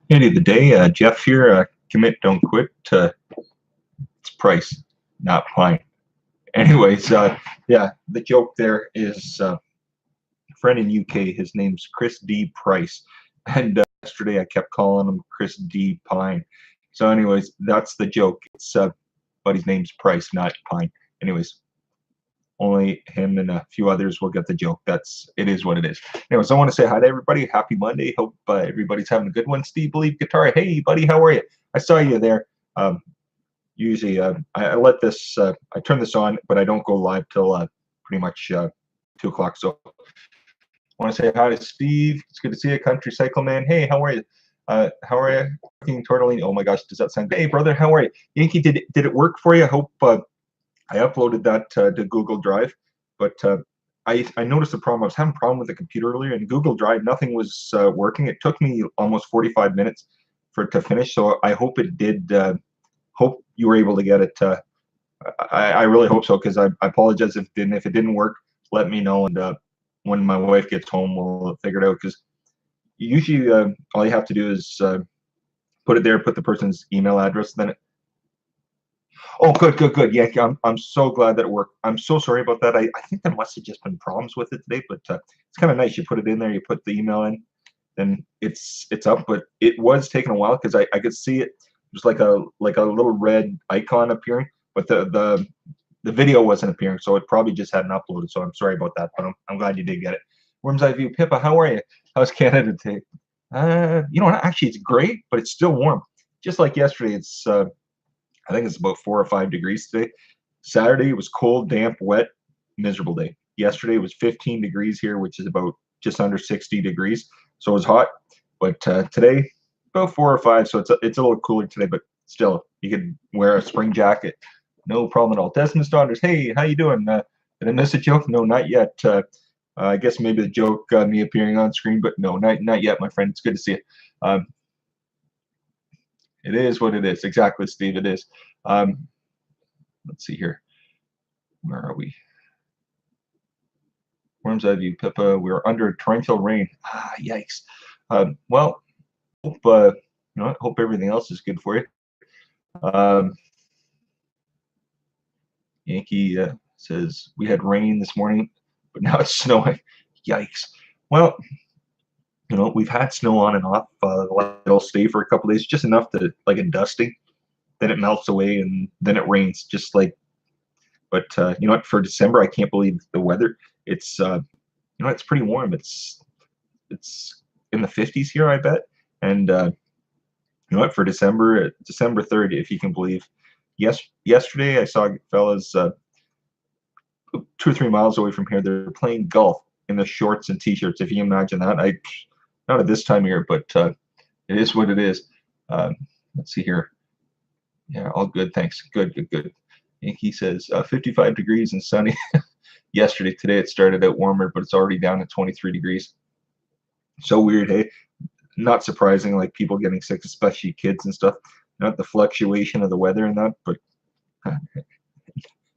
Handy of the day, Jeff here. Commit, don't quit. It's price, not pine. Anyways, yeah, the joke there is a friend in UK. His name's Chris D. Price, and yesterday I kept calling him Chris D. Pine. So, anyways, that's the joke. It's but his name's Price, not Pine. Anyways, only him and a few others will get the joke. It is what it is. Anyways, I want to say hi to everybody. Happy Monday. Hope everybody's having a good one. Steve Believe Guitar. Hey, buddy, how are you? I saw you there. Um, Usually, I let this. I turn this on, but I don't go live till pretty much 2 o'clock. So I want to say hi to Steve. It's good to see you, Country Cycle Man. Hey, how are you? How are you? Cooking tortellini. Oh my gosh, does that sound good? Hey, brother, how are you? Yankee, did it work for you? I hope I uploaded that to Google Drive, but I noticed a problem. I was having a problem with the computer earlier, and Google Drive, nothing was working. It took me almost 45 minutes for it to finish, so I hope it did. Hope you were able to get it. I really hope so, because I apologize if it didn't. If it didn't work, let me know, and when my wife gets home, we'll figure it out. Because usually all you have to do is put it there, put the person's email address, then oh, good, good, good. Yeah, I'm so glad that it worked. I'm so sorry about that. I think there must have just been problems with it today, but it's kind of nice. You put it in there, you put the email in, then it's up. But it was taking a while because I could see it. There's like a little red icon appearing, but the video wasn't appearing, so it probably just hadn't uploaded. So I'm sorry about that, but I'm glad you did get it. Worm's Eye View, Pippa, how are you? How's Canada today? You know what? Actually, it's great, but it's still warm. Just like yesterday, it's I think it's about 4 or 5 degrees today. Saturday was cold, damp, wet, miserable day. Yesterday was 15 degrees here, which is about just under 60 degrees. So it was hot. But today, about 4 or 5. So it's a little cooler today, but still, you could wear a spring jacket. No problem at all. Desmond's daughters, hey, how you doing? Did I miss a joke? No, not yet. I guess maybe the joke me appearing on screen, but no, not yet, my friend. It's good to see you. Um, it is what it is. Exactly, Steve. It is. Um, let's see here. Where are we? Worm's Eye View, Pippa. We're under torrential rain. Ah, yikes. Well, hope hope everything else is good for you. Um, Yankee says we had rain this morning, but now it's snowing. Yikes. Well, we've had snow on and off. It'll stay for a couple days, just enough to like a dusting. Then it melts away, and then it rains. Just like, but you know what? For December, I can't believe the weather. It's it's pretty warm. It's in the 50s here, I bet. And you know what? For December 3rd, if you can believe, yesterday I saw fellas 2 or 3 miles away from here. They're playing golf in the shorts and t-shirts. If you imagine that, not at this time of year, but it is what it is. Let's see here. Yeah, all good. Thanks. Good, good, good. Yankee says 55 degrees and sunny yesterday. Today it started out warmer, but it's already down at 23 degrees. So weird, hey? Not surprising, like people getting sick, especially kids and stuff. Not the fluctuation of the weather and that, but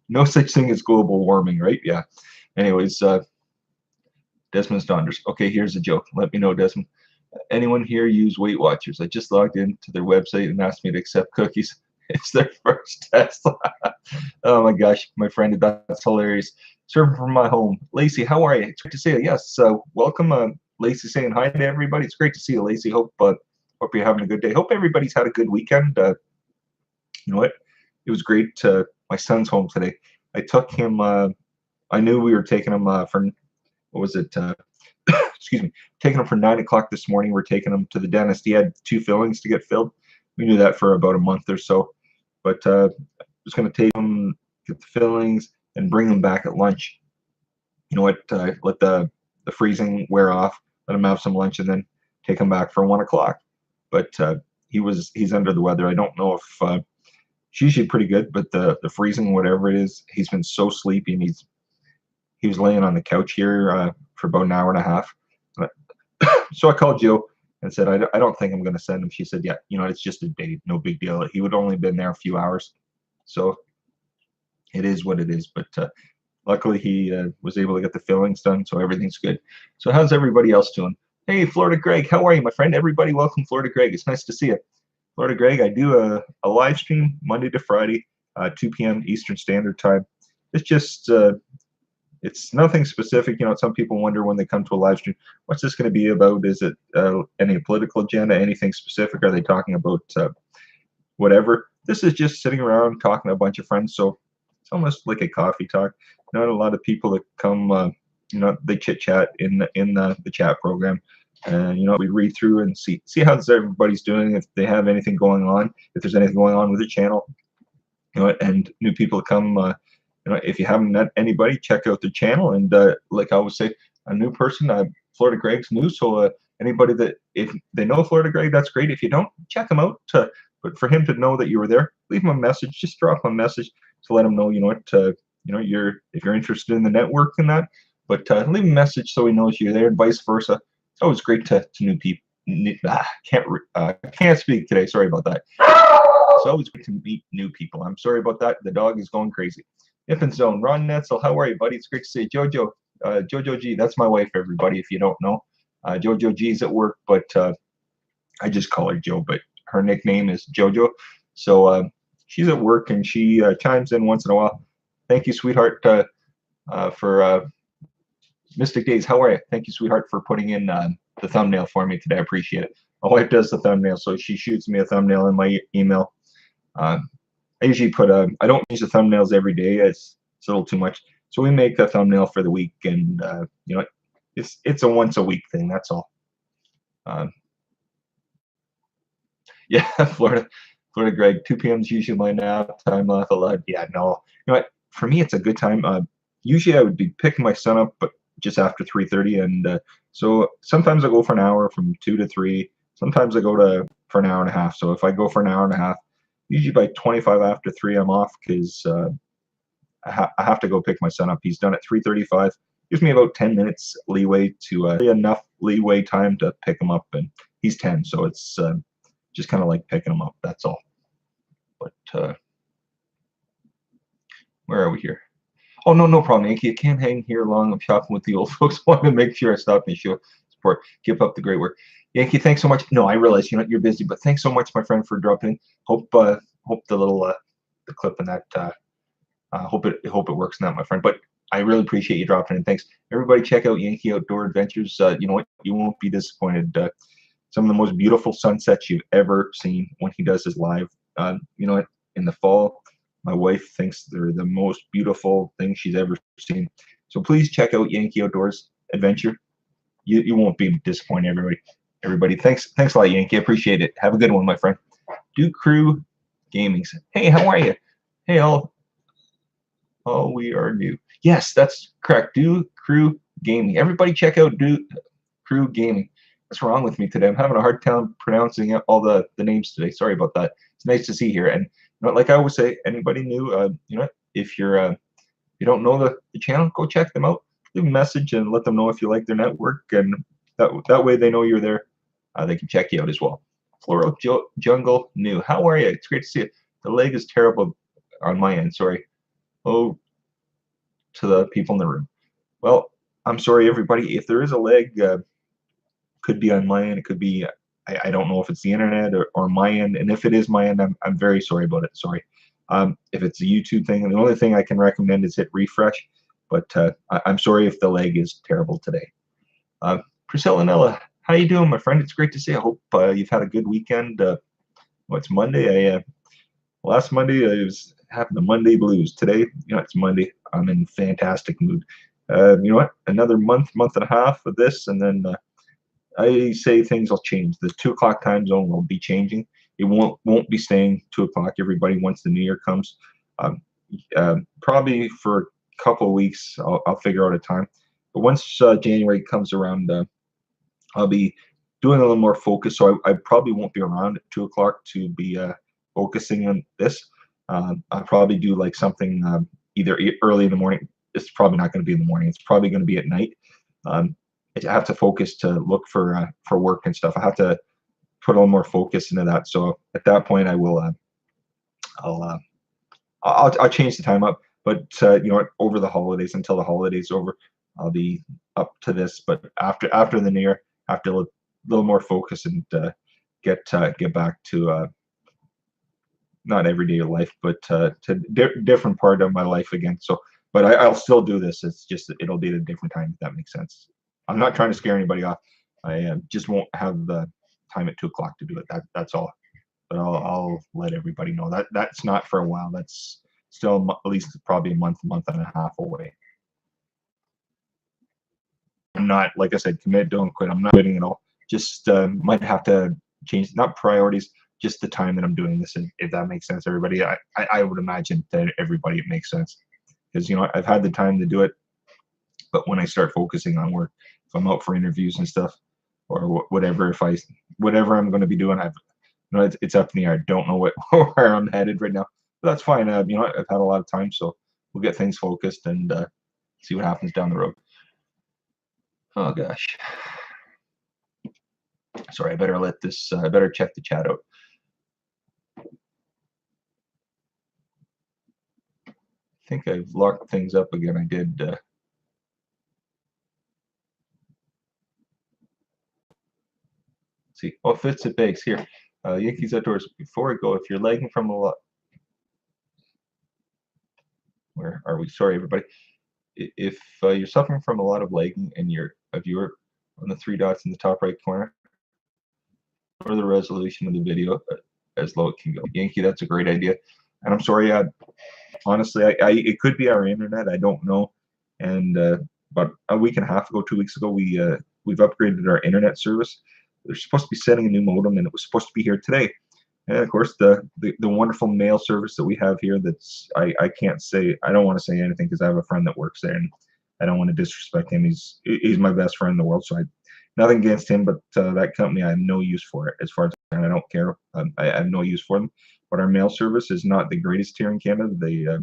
no such thing as global warming, right? Yeah. Anyways, Desmond's daughters. Okay, here's a joke. Let me know, Desmond. Anyone here use Weight Watchers? I just logged into their website and asked me to accept cookies. It's their first test. Oh my gosh, my friend, that's hilarious. Serving from my home. Lacey, how are you? It's great to see you. Yes, welcome. Lacey saying hi to everybody. It's great to see you, Lacey. Hope you're having a good day. Hope everybody's had a good weekend. You know what? It was great. My son's home today. I took him. I knew we were taking him for what was it? Excuse me. Taking him for 9 o'clock this morning. We're taking him to the dentist. He had 2 fillings to get filled. We knew that for about a month or so. But I was going to take him, get the fillings, and bring him back at lunch. You know what? Let the freezing wear off. Let him have some lunch, and then take him back for 1 o'clock. But he's under the weather. I don't know if she's usually pretty good, but the freezing, whatever it is, he's been so sleepy, and he was laying on the couch here for about an hour and a half. So I called Jill and said, I don't think I'm going to send him. She said, yeah, it's just a day, no big deal. He would only been there a few hours, so it is what it is. But luckily he was able to get the fillings done, so everything's good. So how's everybody else doing? Hey, Florida Greg, how are you, my friend? Everybody, welcome, Florida Greg. It's nice to see you. Florida Greg, I do a live stream Monday to Friday, 2 p.m. Eastern Standard Time. It's just, it's nothing specific. You know, some people wonder when they come to a live stream, what's this going to be about? Is it any political agenda, anything specific? Are they talking about whatever? This is just sitting around talking to a bunch of friends. So it's almost like a coffee talk. Not a lot of people that come, you know, they chit chat in the chat program. And you know, we read through and see how everybody's doing, if they have anything going on, if there's anything going on with the channel, you know, and new people come. You know, if you haven't met anybody, check out the channel. And like I always say, a new person, Florida Greg's new, so anybody that if they know Florida Greg, that's great. If you don't, check him out. But for him to know that you were there, leave him a message. Just drop him a message to let him know. You know what? You know, if you're interested in the network and that. But leave a message so he knows you're there, and vice versa. It's always great to new people. Can't speak today. Sorry about that. It's always great to meet new people. I'm sorry about that. The dog is going crazy. If and Zone, Ron Netzel, how are you, buddy? It's great to see you. Jojo, Jojo G, that's my wife, everybody, if you don't know. Jojo G's at work, but I just call her Joe, but her nickname is Jojo. So she's at work and she chimes in once in a while. Thank you, sweetheart, for Mystic Days. How are you? Thank you, sweetheart, for putting in the thumbnail for me today. I appreciate it. My wife does the thumbnail, so she shoots me a thumbnail in my email. I usually put I don't use the thumbnails every day. It's a little too much. So we make a thumbnail for the week, and you know, it's a once a week thing. That's all. Yeah, Florida Greg, 2 p.m. is usually my nap time. Laugh a lot. Yeah, no. You know what? For me, it's a good time. Usually I would be picking my son up, but just after 3:30, and so sometimes I go for an hour from 2 to 3. Sometimes I go for an hour and a half. So if I go for an hour and a half, usually by 25 after 3, I'm off because I have to go pick my son up. He's done at 3:35. Gives me about 10 minutes leeway to enough leeway time to pick him up, and he's 10, so it's just kind of like picking him up. That's all. But where are we here? Oh, no problem, Yankee. I can't hang here long. I'm shopping with the old folks. Wanted to make sure I stop and show support. Keep up the great work. Yankee, thanks so much. No, I realize you're busy, but thanks so much, my friend, for dropping in. Hope the little the clip in that hope it works in that, my friend. But I really appreciate you dropping in. Thanks. Everybody check out Yankee Outdoor Adventures. You know what? You won't be disappointed. Some of the most beautiful sunsets you've ever seen when he does his live. You know what? In the fall, my wife thinks they're the most beautiful thing she's ever seen. So please check out Yankee Outdoors Adventure. You won't be disappointed, everybody. Thanks a lot, Yankee. I appreciate it. Have a good one, my friend. Do Crew Gaming. Hey, how are you? Hey, all we are new. Yes, that's correct. Do Crew Gaming. Everybody check out Do Crew Gaming. What's wrong with me today? I'm having a hard time pronouncing all the names today. Sorry about that. It's nice to see here. And you know, like I always say, anybody new, you know, if you don't know the channel, go check them out. Leave a message and let them know if you like their network, and that way they know you're there. They can check you out as well. Floral Jungle New. How are you? It's great to see you. The leg is terrible on my end. Sorry. Oh, to the people in the room. Well, I'm sorry, everybody. If there is a leg, could be on my end. It could be, I don't know if it's the internet or my end. And if it is my end, I'm very sorry about it. Sorry. If it's a YouTube thing, the only thing I can recommend is hit refresh. But I'm sorry if the leg is terrible today. Priscilla Nella, how you doing, my friend? It's great to see you. I hope you've had a good weekend. It's Monday. Last Monday I was having the Monday blues. Today, you know, it's Monday. I'm in fantastic mood. You know what? Another month and a half of this, and then I say things will change. The 2 o'clock time zone will be changing. It won't be staying 2 o'clock. Everybody, once the new year comes, probably for a couple of weeks, I'll figure out a time. But once January comes around, I'll be doing a little more focus. So I probably won't be around at 2 o'clock to be focusing on this. I'll probably do like something either early in the morning. It's probably not going to be in the morning. It's probably going to be at night. I have to focus to look for work and stuff. I have to put a little more focus into that. So at that point, I will. I'll change the time up. But you know, over the holidays, until the holidays over, I'll be up to this. But after the new year, have to look a little more focus and get back to not everyday life, but to different part of my life again. So, but I'll still do this. It's just it'll be at a different time, if that makes sense. I'm not trying to scare anybody off. I just won't have the time at 2 o'clock to do it. That's all. But I'll let everybody know that that's not for a while. That's still at least probably a month and a half away. I'm not, like I said, commit, don't quit. I'm not quitting at all. Just might have to change, not priorities, just the time that I'm doing this. And if that makes sense, everybody, I would imagine that everybody it makes sense, because I've had the time to do it, but when I start focusing on work, if I'm out for interviews and stuff, or whatever, whatever I'm going to be doing, it's up in the air. I don't know where I'm headed right now, but that's fine. I've had a lot of time, so we'll get things focused and see what happens down the road. Oh gosh. Sorry, I better let this. I better check the chat out. I think I've locked things up again. I did. See, oh, fits it bakes here. Yankees Outdoors. Before I go, if you're lagging from a lot, where are we? Sorry, everybody. If you're suffering from a lot of lagging and you're a viewer on the 3 dots in the top right corner, or the resolution of the video as low it can go. Yankee, that's a great idea. And I'm sorry, honestly, it could be our internet. I don't know. And about a week and a half ago, 2 weeks ago, we've upgraded our internet service. They're supposed to be sending a new modem, and it was supposed to be here today. And of course, the wonderful mail service that we have here, that's I can't say, I don't want to say anything because I have a friend that works there, and I don't want to disrespect him. He's my best friend in the world, so nothing against him, but that company, I have no use for it. As far as I don't care. I have no use for them. But our mail service is not the greatest here in Canada.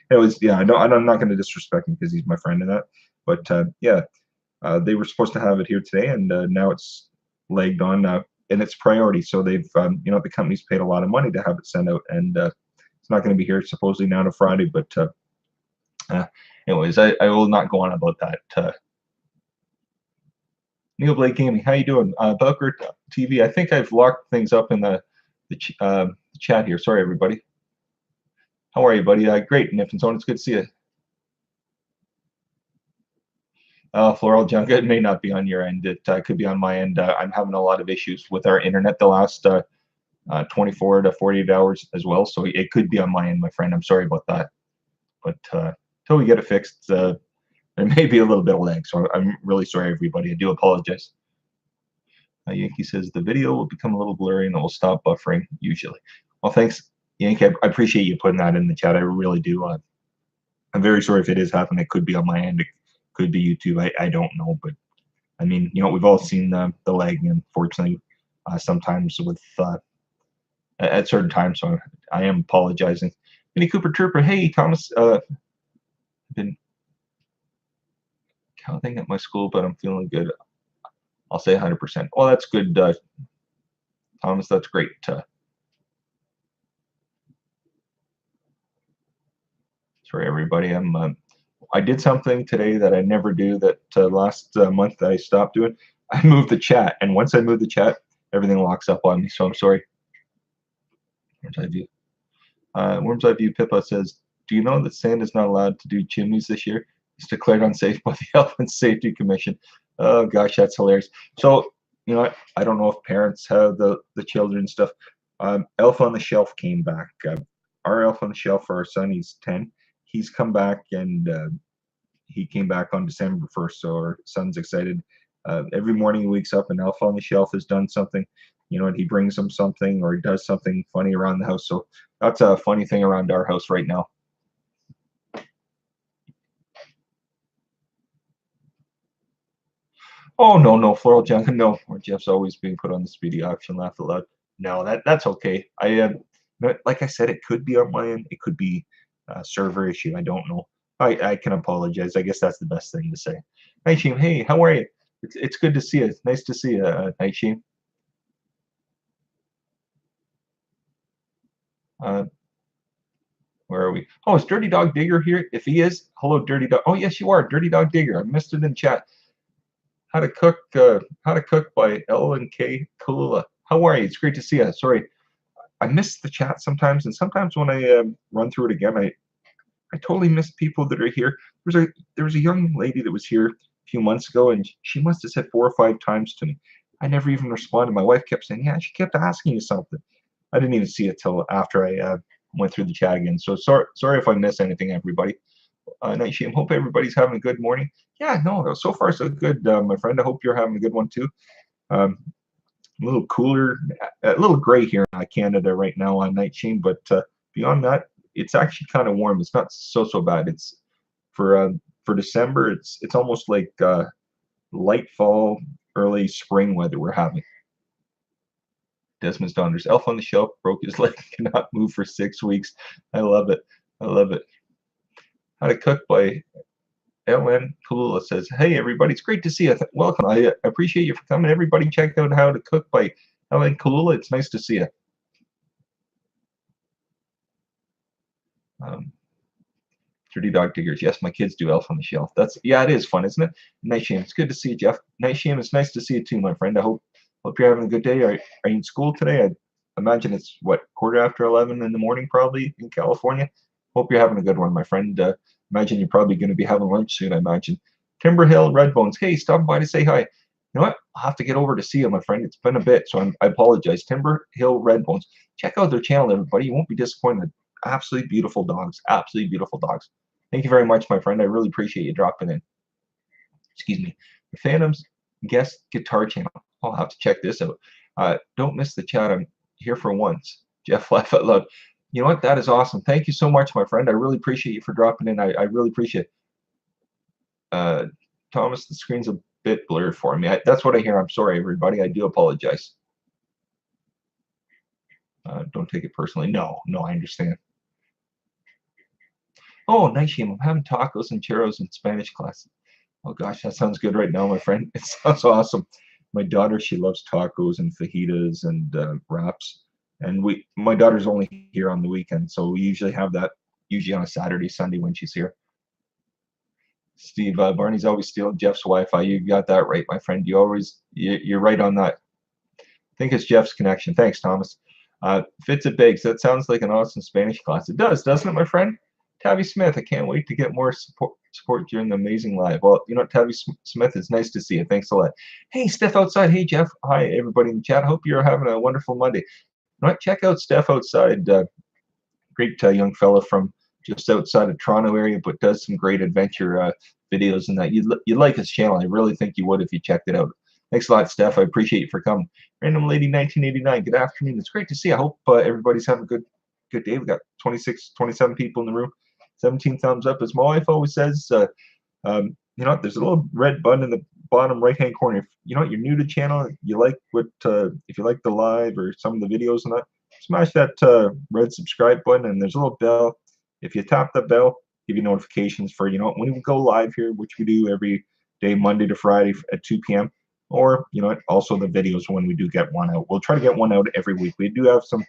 It was, yeah. I'm not going to disrespect him because he's my friend in that. But yeah, they were supposed to have it here today, and now it's lagged on, and it's priority. So they've, the company's paid a lot of money to have it sent out, and it's not going to be here supposedly now to Friday. But anyways, I will not go on about that. Neil Blake Gaming, how you doing? Bucker TV, I think I've locked things up in the chat here. Sorry, everybody. How are you, buddy? Great, Niffinzone. It's good to see you. Floral Junk, it may not be on your end. It could be on my end. I'm having a lot of issues with our internet the last 24 to 48 hours as well. So it could be on my end, my friend. I'm sorry about that. But until we get it fixed, there may be a little bit of lag. So I'm really sorry, everybody. I do apologize. Yankee says the video will become a little blurry and it will stop buffering usually. Well, thanks, Yankee. I appreciate you putting that in the chat. I really do. I'm very sorry if it is happening. It could be on my end. It could be YouTube. I don't know. But, I mean, we've all seen the lagging, unfortunately, sometimes with at certain times. So I am apologizing. Minnie Cooper Trooper. Hey, Thomas. I've been counting at my school, but I'm feeling good. I'll say 100%. Well, that's good, Thomas. That's great. Sorry, everybody. I did something today that I never do. That last month that I stopped doing. I moved the chat, and once I moved the chat, everything locks up on me. So I'm sorry. Worm's Eye View. Worm's Eye View. Pippa says, "Do you know that sand is not allowed to do chimneys this year? It's declared unsafe by the Health and Safety Commission." Oh gosh, that's hilarious. So I don't know if parents have the children stuff. Elf on the Shelf came back. Our Elf on the Shelf for our son, he's 10. He's come back, and he came back on December 1st. So our son's excited. Every morning he wakes up and Elf on the Shelf has done something, and he brings him something or he does something funny around the house. So that's a funny thing around our house right now. Oh, no, Floral Junk, no. Or Jeff's always being put on the speedy auction, laugh aloud. No, that's okay. Like I said, it could be on my end. It could be a server issue. I don't know. I can apologize. I guess that's the best thing to say. Nightshade, hey, how are you? It's good to see you. It's nice to see you, Nightshade. Where are we? Oh, is Dirty Dog Digger here? If he is, hello, Dirty Dog. Oh, yes, you are, Dirty Dog Digger. I missed it in chat. How to Cook by L&K Kalula. How are you? It's great to see you. Sorry, I miss the chat sometimes, and sometimes when I run through it again, I totally miss people that are here. There was a young lady that was here a few months ago, and she must have said 4 or 5 times to me. I never even responded. My wife kept saying, "Yeah," she kept asking you something. I didn't even see it till after I went through the chat again. So sorry if I miss anything, everybody. Night Shame. Hope everybody's having a good morning. Yeah, no, so far so good, my friend. I hope you're having a good one too. Um, a little cooler, a little gray here in Canada right now on Night Shame, but beyond that, it's actually kind of warm. It's not so bad. It's for December. It's almost like light fall, early spring weather we're having. Desmond's Donners. Elf on the Shelf broke his leg, cannot move for 6 weeks. I love it. I love it. How to Cook by LN Kalula says, "Hey everybody, it's great to see you. Welcome. I appreciate you for coming. Everybody, check out How to Cook by LN Kalula. It's nice to see you." Um, 30 Dog Diggers. Yes, my kids do Elf on the Shelf. Yeah, it is fun, isn't it? Night Shame. It's good to see you, Jeff. Night Shame. It's nice to see you too, my friend. I hope you're having a good day. Are you in school today? I imagine it's what, quarter after 11 in the morning, probably in California. Hope you're having a good one, my friend. Imagine you're probably going to be having lunch soon. I imagine. Timber Hill Redbones. Hey, stop by to say hi. You know what? I'll have to get over to see you, my friend. It's been a bit, so I apologize. Timber Hill Redbones. Check out their channel, everybody. You won't be disappointed. Absolutely beautiful dogs. Absolutely beautiful dogs. Thank you very much, my friend. I really appreciate you dropping in. Excuse me. The Phantom's guest guitar channel. I'll have to check this out. Don't miss the chat. I'm here for once. Jeff Laugh Out Loud. You know what? That is awesome. Thank you so much, my friend. I really appreciate you for dropping in. I really appreciate it. Thomas, the screen's a bit blurred for me. That's what I hear. I'm sorry, everybody. I do apologize. Don't take it personally. No, I understand. Oh, Night Shame. I'm having tacos and churros in Spanish class. Oh gosh, that sounds good right now, my friend. It sounds awesome. My daughter, she loves tacos and fajitas and wraps. And my daughter's only here on the weekend, so we usually have that usually on a Saturday, Sunday when she's here. Steve, Barney's always stealing Jeff's Wi-Fi. You got that right, my friend. You're right on that. I think it's Jeff's connection. Thanks, Thomas. Fits it Bakes. That sounds like an awesome Spanish class. It does, doesn't it, my friend? Tabby Smith, I can't wait to get more support during the amazing live. Well, you know, Tabby Smith, it's nice to see you. Thanks a lot. Hey, Steph outside. Hey, Jeff. Hi, everybody in the chat. Hope you're having a wonderful Monday. You know what? Check out Steph outside. Great young fella from just outside of Toronto area, but does some great adventure videos and that. You'd like his channel. I really think you would if you checked it out. Thanks a lot, Steph. I appreciate you for coming. Random Lady 1989. Good afternoon. It's great to see you. I hope everybody's having a good day. We got 26, 27 people in the room. 17 thumbs up. As my wife always says, you know, there's a little red button in the bottom right-hand corner. If you know you're new to the channel, you like if you like the live or some of the videos and that, smash that red subscribe button, and there's a little bell. If you tap the bell, give you notifications for, you know, when we go live here, which we do every day, Monday to Friday at 2 p.m. Or, you know, also the videos when we do get one out. We'll try to get one out every week. We do have some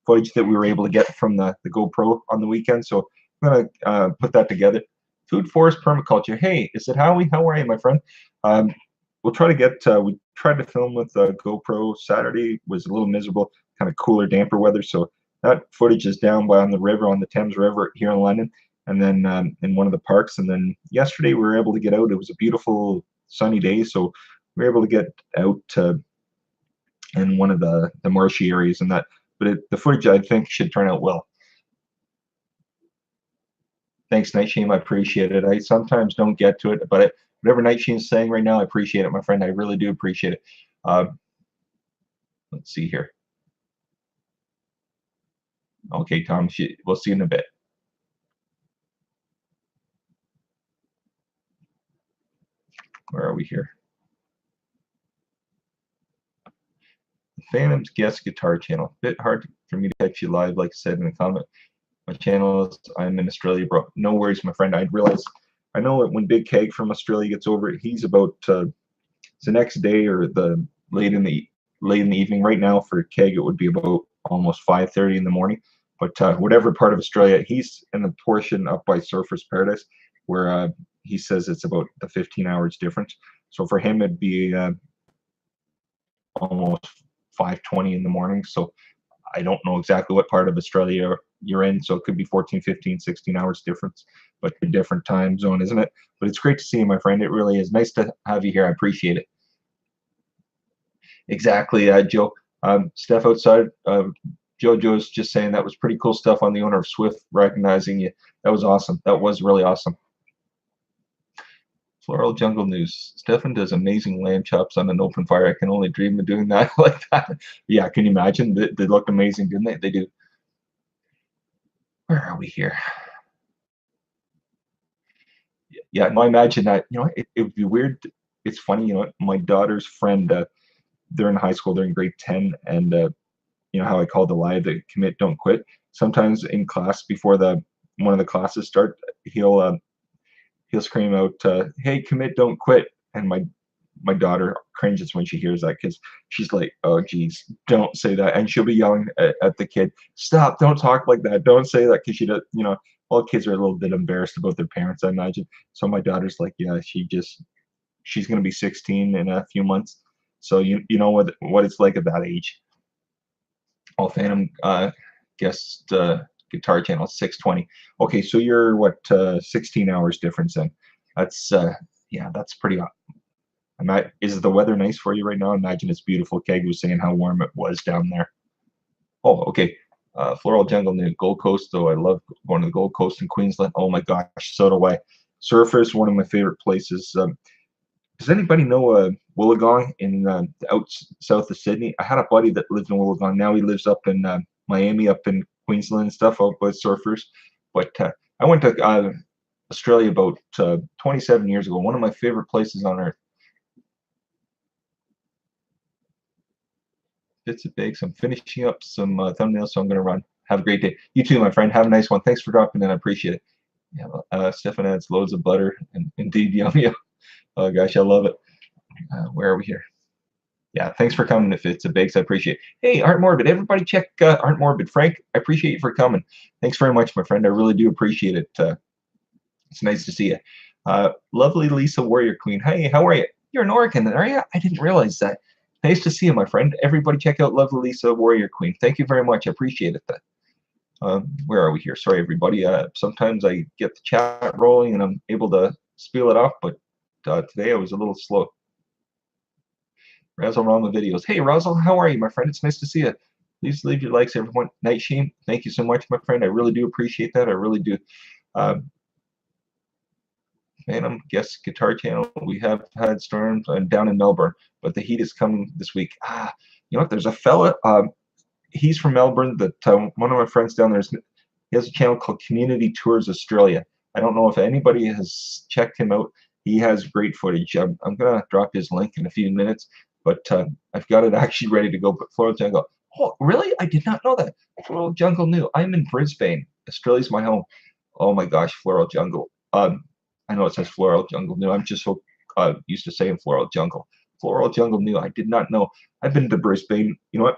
footage that we were able to get from the GoPro on the weekend, so I'm gonna put that together. Food Forest Permaculture. Hey, is it Howie? How are you, my friend? We'll try to get. We tried to film with GoPro. Saturday was a little miserable, kind of cooler, damper weather. So that footage is down by on the river, on the Thames River here in London, and then in one of the parks. And then yesterday we were able to get out. It was a beautiful sunny day, so we were able to get out in one of the marshy areas and that. But the footage, I think, should turn out well. Thanks, Night Shame. I appreciate it. I sometimes don't get to it, but whatever Night Shame's saying right now, I appreciate it, my friend. I really do appreciate it. Let's see here. Okay, Tom, we'll see you in a bit. Where are we here? Phantom's guest guitar channel. Bit hard for me to catch you live, like I said in the comment. My channel is, I'm in Australia, bro. No worries, my friend. I know when Big Keg from Australia gets over, he's about it's the next day or the late in the evening. Right now for Keg, it would be about almost 5:30 in the morning. But whatever part of Australia, he's in the portion up by Surfers Paradise, where he says it's about the 15 hours difference. So for him, it'd be almost 5:20 in the morning. So I don't know exactly what part of Australia you're in. So it could be 14, 15, 16 hours difference, but a different time zone, isn't it? But it's great to see you, my friend. It really is nice to have you here. I appreciate it. Exactly, Joe. Steph outside. JoJo's just saying that was pretty cool stuff on the owner of Swift recognizing you. That was awesome. That was really awesome. Floral Jungle News. Stefan does amazing lamb chops on an open fire. I can only dream of doing that like that. Yeah, can you imagine? They looked amazing, didn't they? They do. Where are we here? Yeah, no, I imagine that. It would be weird. It's funny, my daughter's friend, they're in high school, they're in grade 10, and how I call the lie, the commit, don't quit. Sometimes in class before the one of the classes start, he'll scream out, "Hey, commit, don't quit!" And my daughter cringes when she hears that because she's like, "Oh, geez, don't say that," and she'll be yelling at the kid, "Stop! Don't talk like that! Don't say that!" Because she does, all kids are a little bit embarrassed about their parents, I imagine. So my daughter's like, yeah, she's gonna be 16 in a few months, so you know what it's like at that age. Oh, Phantom guest guitar channel 620. Okay, so you're what 16 hours difference then. That's yeah, that's pretty. Is the weather nice for you right now? Imagine it's beautiful. Keg was saying how warm it was down there. Oh, okay. Floral Jungle near Gold Coast, though. I love going to the Gold Coast in Queensland. Oh my gosh, so do I. Surfers, one of my favorite places. Does anybody know Wollongong in out south of Sydney? I had a buddy that lived in Wollongong. Now he lives up in Miami, up in Queensland and stuff, out by surfers. But I went to Australia about 27 years ago. One of my favorite places on earth. Bits of bakes. I'm finishing up some thumbnails, so I'm going to run. Have a great day. You too, my friend. Have a nice one. Thanks for dropping in. I appreciate it. Yeah, Stefan adds loads of butter and indeed yummy. Oh gosh, I love it. Where are we here? Yeah, thanks for coming. If it's a bakes, I appreciate it. Hey, Aren't Morbid. Everybody check Aren't Morbid. Frank, I appreciate you for coming. Thanks very much, my friend. I really do appreciate it. It's nice to see you. Lovely Lisa Warrior Queen. Hey, how are you? You're in Oregon, are you? I didn't realize that. Nice to see you, my friend. Everybody check out Lovely Lisa Warrior Queen. Thank you very much. I appreciate it. Where are we here? Sorry, everybody. Sometimes I get the chat rolling and I'm able to spiel it off, but today I was a little slow. Razzle Rama videos. Hey, Razzle, how are you, my friend? It's nice to see you. Please leave your likes, everyone. Night Sheen, thank you so much, my friend. I really do appreciate that. I really do. Phantom guest guitar channel. We have had storms down in Melbourne, but the heat is coming this week. You know what? There's a fella. He's from Melbourne. That one of my friends down there he has a channel called Community Tours Australia. I don't know if anybody has checked him out. He has great footage. I'm gonna drop his link in a few minutes, but I've got it actually ready to go. But Floral Jungle. Oh, really? I did not know that. Floral Jungle new. I'm in Brisbane. Australia's my home. Oh my gosh, Floral Jungle. I know it says Floral Jungle new. I'm just so used to saying Floral Jungle. Floral Jungle new. I did not know. I've been to Brisbane. You know what?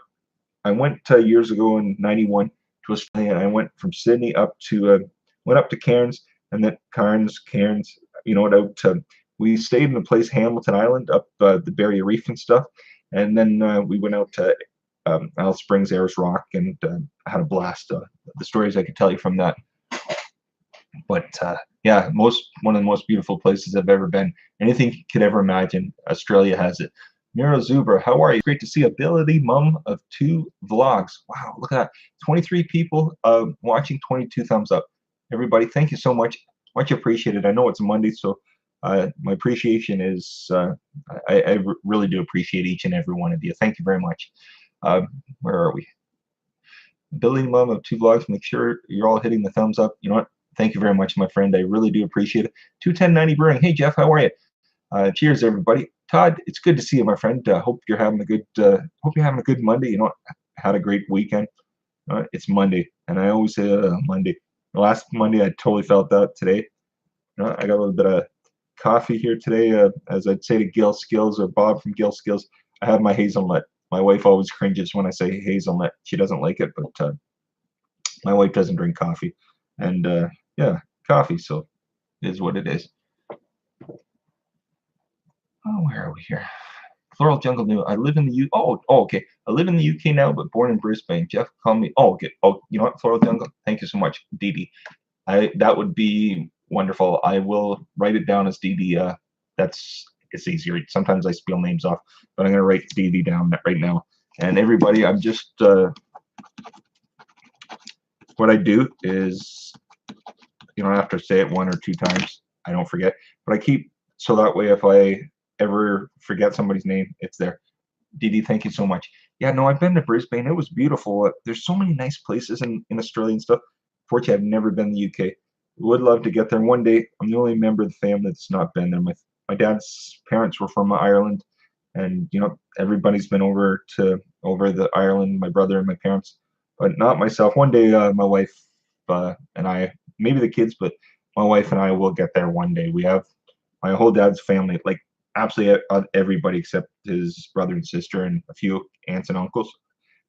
I went years ago in '91 to Australia, and I went from Sydney up to went up to Cairns, and then Cairns. You know what? Out we stayed in a place Hamilton Island up the Barrier Reef and stuff, and then we went out to Alice Springs, Ayers Rock, and had a blast. The stories I could tell you from that. But yeah, one of the most beautiful places I've ever been. Anything you could ever imagine, Australia has it. Miro Zuber, how are you? Great to see Ability Mum of 2 vlogs. Wow, look at that. 23 people watching, 22 thumbs up. Everybody, thank you so much. Much appreciated. I know it's Monday, so my appreciation is, I really do appreciate each and every one of you. Thank you very much. Where are we? Ability Mum of 2 vlogs. Make sure you're all hitting the thumbs up. You know what? Thank you very much, my friend. I really do appreciate it. 21090 Brewing. Hey, Jeff, how are you? Cheers, everybody. Todd, it's good to see you, my friend. Hope you're having a good Monday. You know, had a great weekend. It's Monday, and I always say Monday. The last Monday, I totally felt that. Today, I got a little bit of coffee here today. As I'd say to Gil Skills or Bob from Gil Skills, I have my hazelnut. My wife always cringes when I say hazelnut. She doesn't like it, but my wife doesn't drink coffee, and yeah, coffee. So it is what it is. Oh, where are we here? Floral Jungle New. I live in the U. Oh, okay. I live in the UK now, but born in Brisbane. Jeff called me. Oh, okay. Oh, you know what? Floral Jungle. Thank you so much, Dee Dee. That would be wonderful. I will write it down as Dee Dee. It's easier. Sometimes I spell names off, but I'm gonna write Dee Dee down right now. And everybody, I'm just what I do is you don't have to say it 1 or 2 times. I don't forget, but I keep so that way if I ever forget somebody's name, it's there. Dee Dee, thank you so much. Yeah, no, I've been to Brisbane. It was beautiful. There's so many nice places in Australia and stuff. Fortunately, I've never been to the UK. Would love to get there one day. I'm the only member of the family that's not been there. My dad's parents were from Ireland, and everybody's been over the Ireland. My brother and my parents, but not myself. One day, my wife and I, maybe the kids, but my wife and I will get there one day. We have my whole dad's family, like absolutely everybody except his brother and sister and a few aunts and uncles.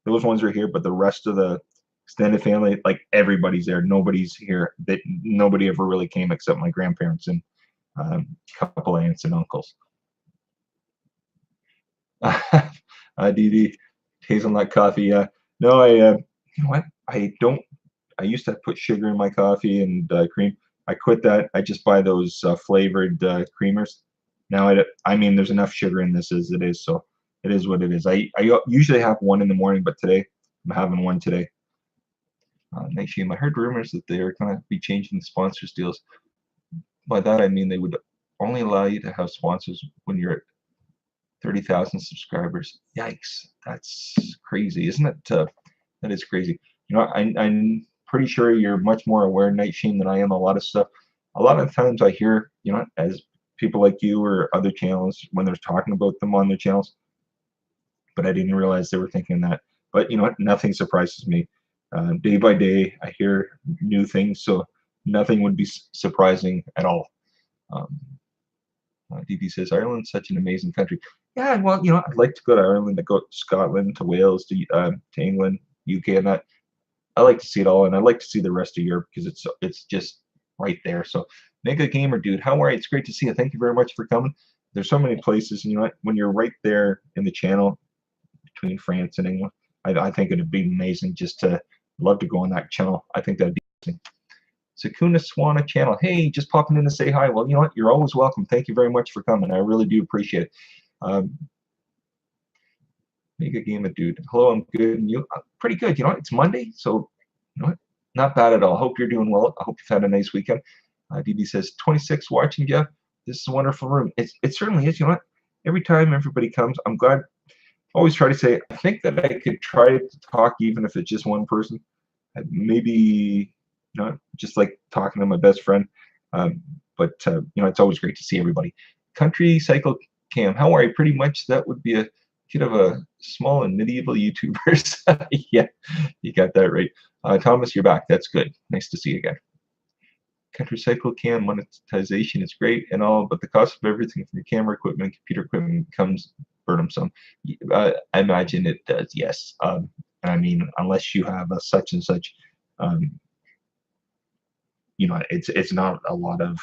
Those ones are here, but the rest of the extended family, like everybody's there. Nobody's here. That nobody ever really came except my grandparents and a couple of aunts and uncles. Dee Dee, hazelnut coffee. No, you know what? I don't. I used to put sugar in my coffee and cream. I quit that. I just buy those flavored creamers. Now I mean, there's enough sugar in this as it is, so it is what it is. I usually have one in the morning, but today I'm having one today. Night Shame. I heard rumors that they are going to be changing the sponsors deals. By that I mean they would only allow you to have sponsors when you're at 30,000 subscribers. Yikes, that's crazy, isn't it? That is crazy. I'm pretty sure you're much more aware, Night Shame, than I am. A lot of stuff. A lot of times I hear, as people like you or other channels when they're talking about them on their channels, but I didn't realize they were thinking that. But you know what? Nothing surprises me. Day by day, I hear new things, so nothing would be surprising at all. Um, DD says Ireland's such an amazing country. Yeah, well, I'd like to go to Ireland, to go to Scotland, to Wales, to England, UK, and that. I like to see it all, and I like to see the rest of Europe because it's just right there. So, Mega Gamer Dude, how are you? It's great to see you. Thank you very much for coming. There's so many places, and you know what? When you're right there in the channel between France and England, I think it'd be amazing just to love to go on that channel. I think that'd be amazing. Sakuna Swana channel. Hey, just popping in to say hi. Well, you know what? You're always welcome. Thank you very much for coming. I really do appreciate it. Mega Gamer Dude. Hello, I'm good. And you? Pretty good. It's Monday, so not bad at all. Hope you're doing well. I hope you've had a nice weekend. DB says 26 watching, Jeff. This is a wonderful room. It certainly is. Every time everybody comes, I'm glad. Always try to say, I think that I could try to talk even if it's just one person. Maybe not just like talking to my best friend. But it's always great to see everybody. Country Cycle Cam, how are you? Pretty much that would be a kid of a small and medieval YouTubers. Yeah, you got that right. Thomas, you're back. That's good. Nice to see you again. Country Cycle Cam monetization is great and all, but the cost of everything from your camera equipment and computer equipment becomes burdensome. I imagine it does, yes. I mean, unless you have a such and such, it's not a lot of.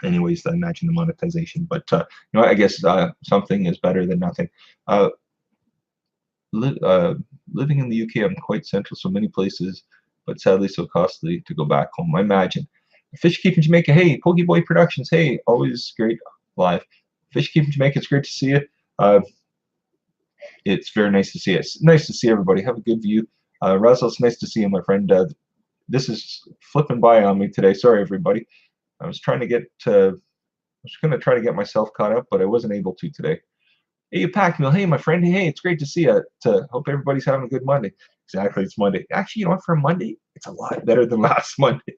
Anyways, I imagine the monetization, but I guess something is better than nothing. Living in the UK, I'm quite central, so many places, but sadly so costly to go back home. I imagine. Fish Keep in Jamaica, hey, Pokey Boy Productions, hey, always great live. Fish Keep in Jamaica, it's great to see you. It's very nice to see you. It's nice to see everybody. Have a good view. Russell, it's nice to see you, my friend. This is flipping by on me today. Sorry, everybody. I was trying to get I was going to try to get myself caught up, but I wasn't able to today. Hey, Pac Mill. Hey, my friend. Hey, it's great to see you. Hope everybody's having a good Monday. Exactly, it's Monday. Actually, you know what? For a Monday, it's a lot better than last Monday.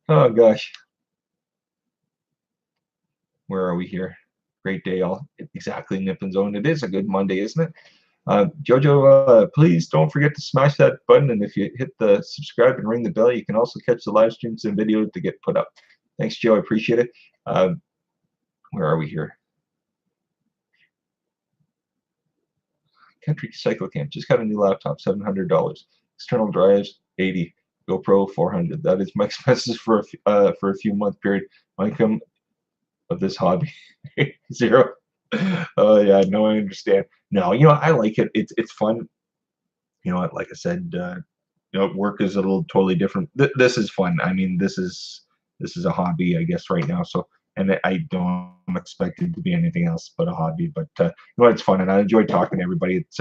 Oh gosh. Where are we here? Great day, all. Exactly, Nippon Zone. It is a good Monday, isn't it? Jojo, please don't forget to smash that button, and if you hit the subscribe and ring the bell, you can also catch the live streams and video to get put up. Thanks, Joe. I appreciate it. Where are we here? Country Cycle Camp. Just got a new laptop, $700. External drives, 80. GoPro, 400. That is my expenses for a few month period. My income of this hobby. Zero. Oh yeah, no, I understand. No, I like it. It's fun. Like I said, work is a little totally different. This is fun. I mean, this is a hobby, I guess, right now. So, and I don't expect it to be anything else but a hobby. But it's fun, and I enjoy talking to everybody. It's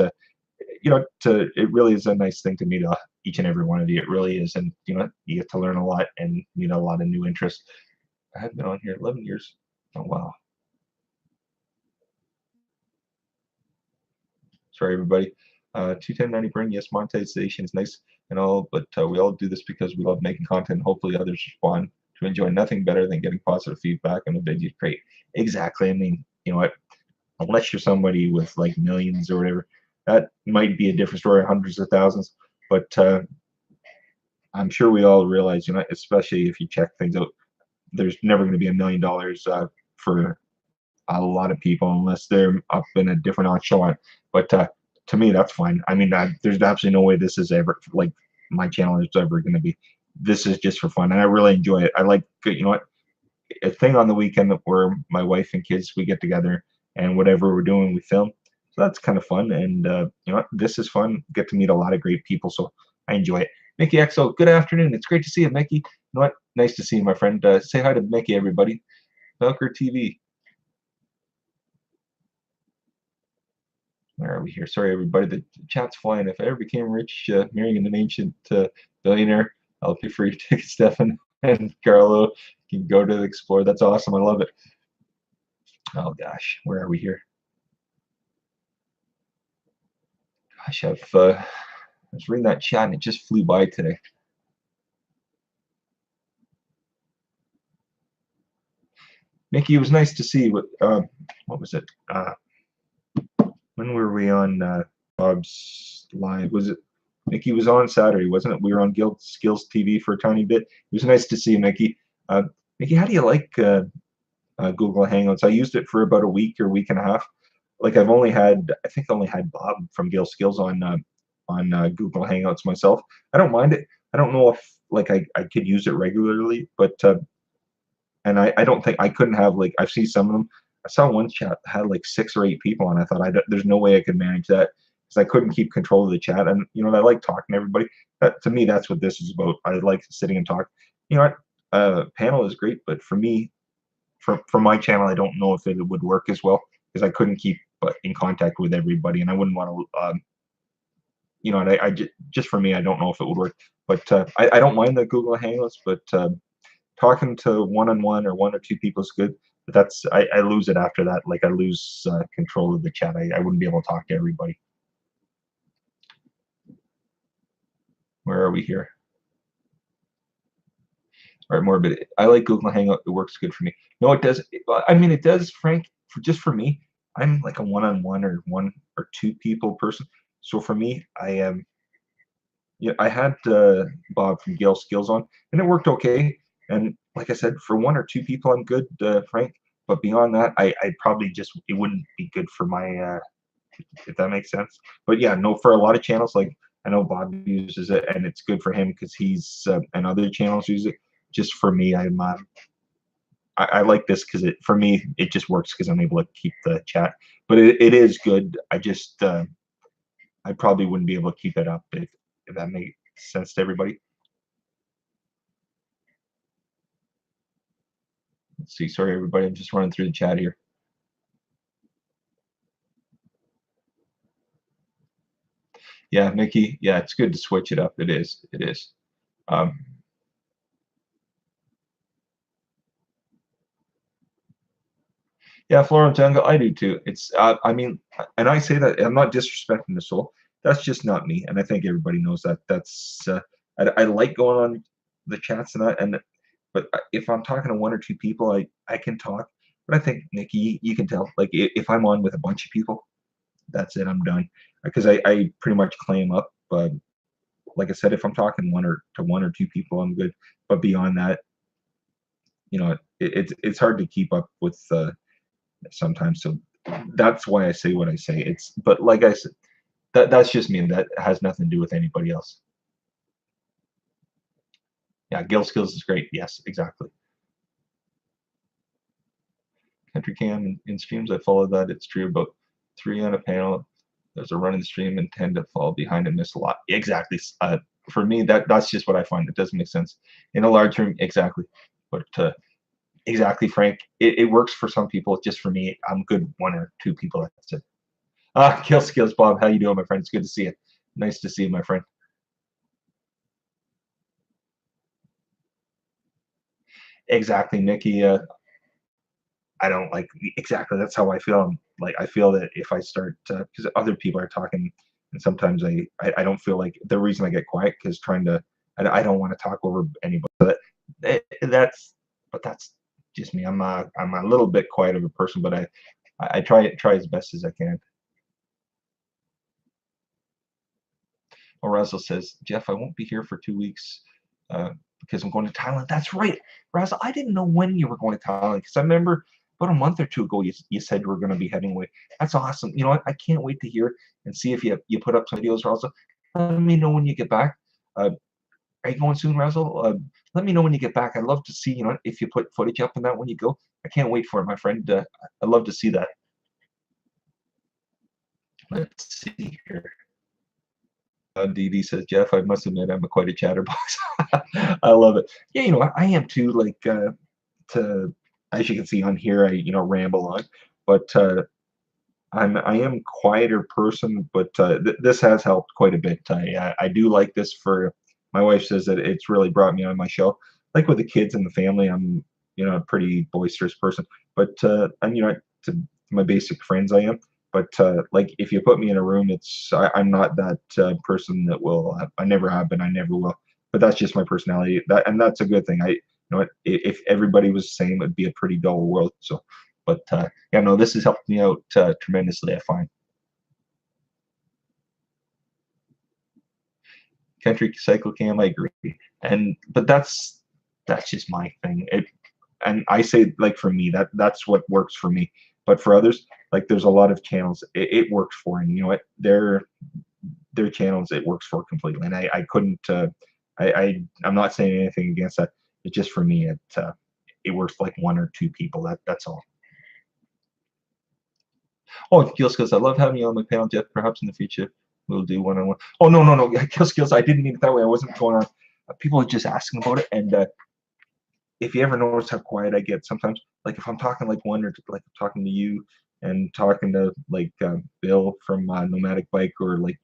it really is a nice thing to meet each and every one of you. It really is, and you get to learn a lot and meet a lot of new interests. I have been on here 11 years. Oh wow. Sorry, everybody. 21090 burn. Yes, monetization is nice and all, but we all do this because we love making content. Hopefully, others respond to enjoy nothing better than getting positive feedback on the video you create. Exactly. I mean, what? Unless you're somebody with like millions or whatever, that might be a different story, hundreds of thousands. But I'm sure we all realize, especially if you check things out, there's never going to be $1 million for a lot of people unless they're up in a different echelon. But to me, that's fine. I mean, there's absolutely no way this is ever like my channel is ever going to be. This is just for fun, and I really enjoy it. I like, what, a thing on the weekend where my wife and kids, we get together and whatever we're doing, we film. So that's kind of fun, and what, this is fun. Get to meet a lot of great people, so I enjoy it. Mickey XO, good afternoon. It's great to see you, Mickey. You know what? Nice to see you, my friend. Say hi to Mickey, everybody. Velcro TV. Where are we here? Sorry, everybody. The chat's flying. If I ever became rich, marrying an ancient billionaire, I'll pay for your ticket, Stefan and Carlo. You can go to explore. That's awesome. I love it. Oh gosh, where are we here? Gosh, I was reading that chat and it just flew by today. Mickey, it was nice to see. What was it? When were we on Bob's live? Was it? Mickey was on Saturday, wasn't it? We were on Guild Skills TV for a tiny bit. It was nice to see you, Mickey. Mickey, how do you like Google Hangouts? I used it for about a week or week and a half. Like I think I only had Bob from Guild Skills on Google Hangouts myself. I don't mind it. I don't know if like I could use it regularly, but and I don't think I couldn't have like I've seen some of them. I saw one chat that had like 6 or 8 people, and I thought there's no way I could manage that because I couldn't keep control of the chat. And I like talking to everybody. That to me, that's what this is about. I like sitting and talk. You know what? Panel is great, but for me, for my channel, I don't know if it would work as well because I couldn't keep in contact with everybody, and I wouldn't want to. And I just for me, I don't know if it would work. But I don't mind the Google Hangouts, but talking to one-on-one or 1 or 2 people is good, but that's I lose it after that. Like I lose control of the chat. I wouldn't be able to talk to everybody. Where are we here? All right, more bit. I like Google Hangout. It works good for me. No, it does. I mean, it does, Frank. Just for me, I'm like a one-on-one or 1 or 2 people person. So for me, I am. Yeah, I had Bob from Gale Skills on, and it worked okay. And like I said, for 1 or 2 people, I'm good, Frank. But beyond that, I probably just it wouldn't be good for my if that makes sense. But yeah, no, for a lot of channels, like I know Bob uses it, and it's good for him because he's and other channels use it. Just for me, I like this because it for me it just works because I'm able to keep the chat. But it is good. I just I probably wouldn't be able to keep it up if that makes sense to everybody. Let's see. Sorry, everybody. I'm just running through the chat here. Yeah, Mickey. Yeah, it's good to switch it up. It is. It is. Um, yeah, Florence Jungle. I do too. It's. I mean, and I say that I'm not disrespecting the soul. That's just not me, and I think everybody knows that. That's. I like going on the chats and that, and but if I'm talking to 1 or 2 people, I can talk. But I think Nikki, you can tell. Like if I'm on with a bunch of people, that's it. I'm done because I pretty much claim up. But like I said, if I'm talking 1 or 2 people, I'm good. But beyond that, it's hard to keep up with sometimes. So that's why I say what I say. But like I said, that's just me. That has nothing to do with anybody else. Yeah, Gil Skills is great. Yes, exactly. Country Cam in streams. I follow that. It's true. About 3 on a panel. There's a running stream and tend to fall behind and miss a lot. Exactly. For me, that's just what I find. It doesn't make sense in a large room. Exactly. But exactly, Frank. It works for some people. Just for me, I'm good 1 or 2 people. That's it. Kill Skills, Bob. How you doing, my friend? It's good to see you. Nice to see you, my friend. Exactly, Nikki. I don't like exactly. That's how I feel. Like I feel that if I start, because other people are talking, and sometimes I don't feel like the reason I get quiet because trying to, I don't want to talk over anybody. That's, but that's just me. I'm a little bit quiet of a person, but I try as best as I can. Or Russell says, Jeff, I won't be here for 2 weeks because I'm going to Thailand. That's right, Russell. I didn't know when you were going to Thailand because I remember about a month or two ago you said you were going to be heading away. That's awesome. You know what? I can't wait to hear and see if you put up some videos, Russell. Let me know when you get back. Are you going soon, Russell? Let me know when you get back. I'd love to see, if you put footage up on that when you go. I can't wait for it, my friend. I'd love to see that. Let's see here. Dee Dee says, Jeff, I must admit, I'm quite a chatterbox. I love it. Yeah, I am too. Like, to as you can see on here, I ramble on, but I am quieter person, but this has helped quite a bit. I do like this for. My wife says that it's really brought me on my show. Like with the kids and the family, I'm a pretty boisterous person, but and to my basic friends, I am. But like if you put me in a room, I'm not that person that will. I never have been. I never will. But that's just my personality. That's a good thing. If everybody was the same, it'd be a pretty dull world. So, but yeah, no, this has helped me out tremendously. I find. Country cycle cam, I agree. But that's just my thing. And I say like for me that's what works for me. But for others, like there's a lot of channels it works for, and you know what, their channels it works for completely. And I couldn't I'm not saying anything against that. It's just for me it works for like 1 or 2 people. That's all. Oh, Kill Skills, I love having you on my panel, Jeff. Perhaps in the future we'll do one-on-one. Oh, no, no, no. Kill Skills, I didn't mean it that way. I wasn't going on. People are just asking about it. And if you ever notice how quiet I get sometimes, like if I'm talking like one or like talking to you and talking to like Bill from Nomadic Bike, or like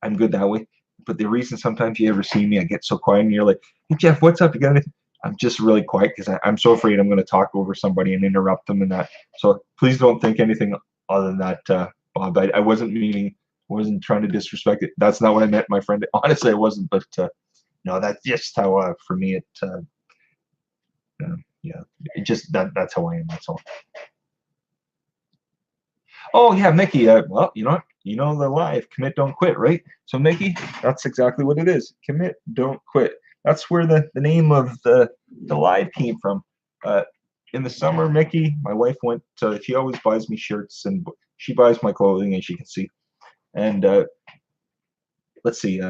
I'm good that way. But the reason sometimes you ever see me, I get so quiet and you're like, hey, Jeff, what's up? You got anything? I'm just really quiet because I'm so afraid I'm going to talk over somebody and interrupt them and that. So please don't think anything other than that, Bob. I wasn't meaning, wasn't trying to disrespect it. That's not what I meant, my friend. Honestly, I wasn't. But no, that's just how for me yeah, it just that's how I am. That's all. Oh yeah, Mickey. Well, the live commit, don't quit, right? So Mickey, that's exactly what it is. Commit, don't quit. That's where the name of the live came from. In the summer, Mickey, my wife went. She always buys me shirts and she buys my clothing, as you can see. And let's see.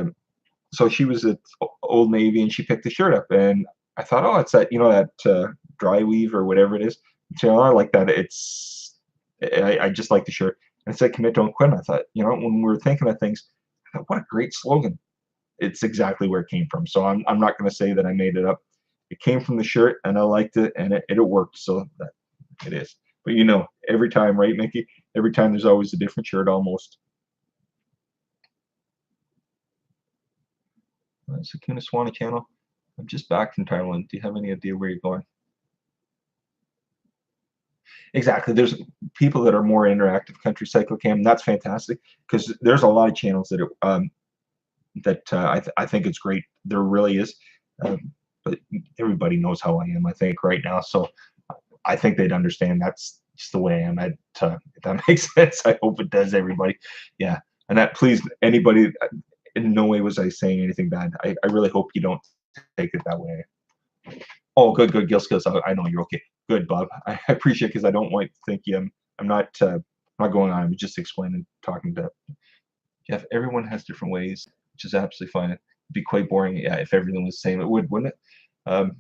So she was at Old Navy and she picked the shirt up, and I thought, oh, it's that that dry weave or whatever it is. So I like that. I just like the shirt. And it said commit, don't quit. And I thought, when we were thinking of things, I thought, what a great slogan. It's exactly where it came from. So I'm not going to say that I made it up. It came from the shirt and I liked it, and it worked. So that it is. But every time, right, Mickey? Every time there's always a different shirt almost. Sakuna Swana channel. I'm just back from Thailand. Do you have any idea where you're going? Exactly. There's people that are more interactive country cyclocam. That's fantastic because there's a lot of channels that I think it's great. There really is, but everybody knows how I am. I think right now, so I think they'd understand that's just the way I am. If that makes sense, I hope it does. Everybody, yeah. And that please anybody. In no way was I saying anything bad. I really hope you don't take it that way. Oh, good, good, Gil Skills. I know you're okay. Good, Bob. I appreciate it because I don't want to think you. I'm not going on. I'm just explaining, talking to Jeff. Everyone has different ways, which is absolutely fine. It'd be quite boring, yeah, if everything was the same. It would, wouldn't it?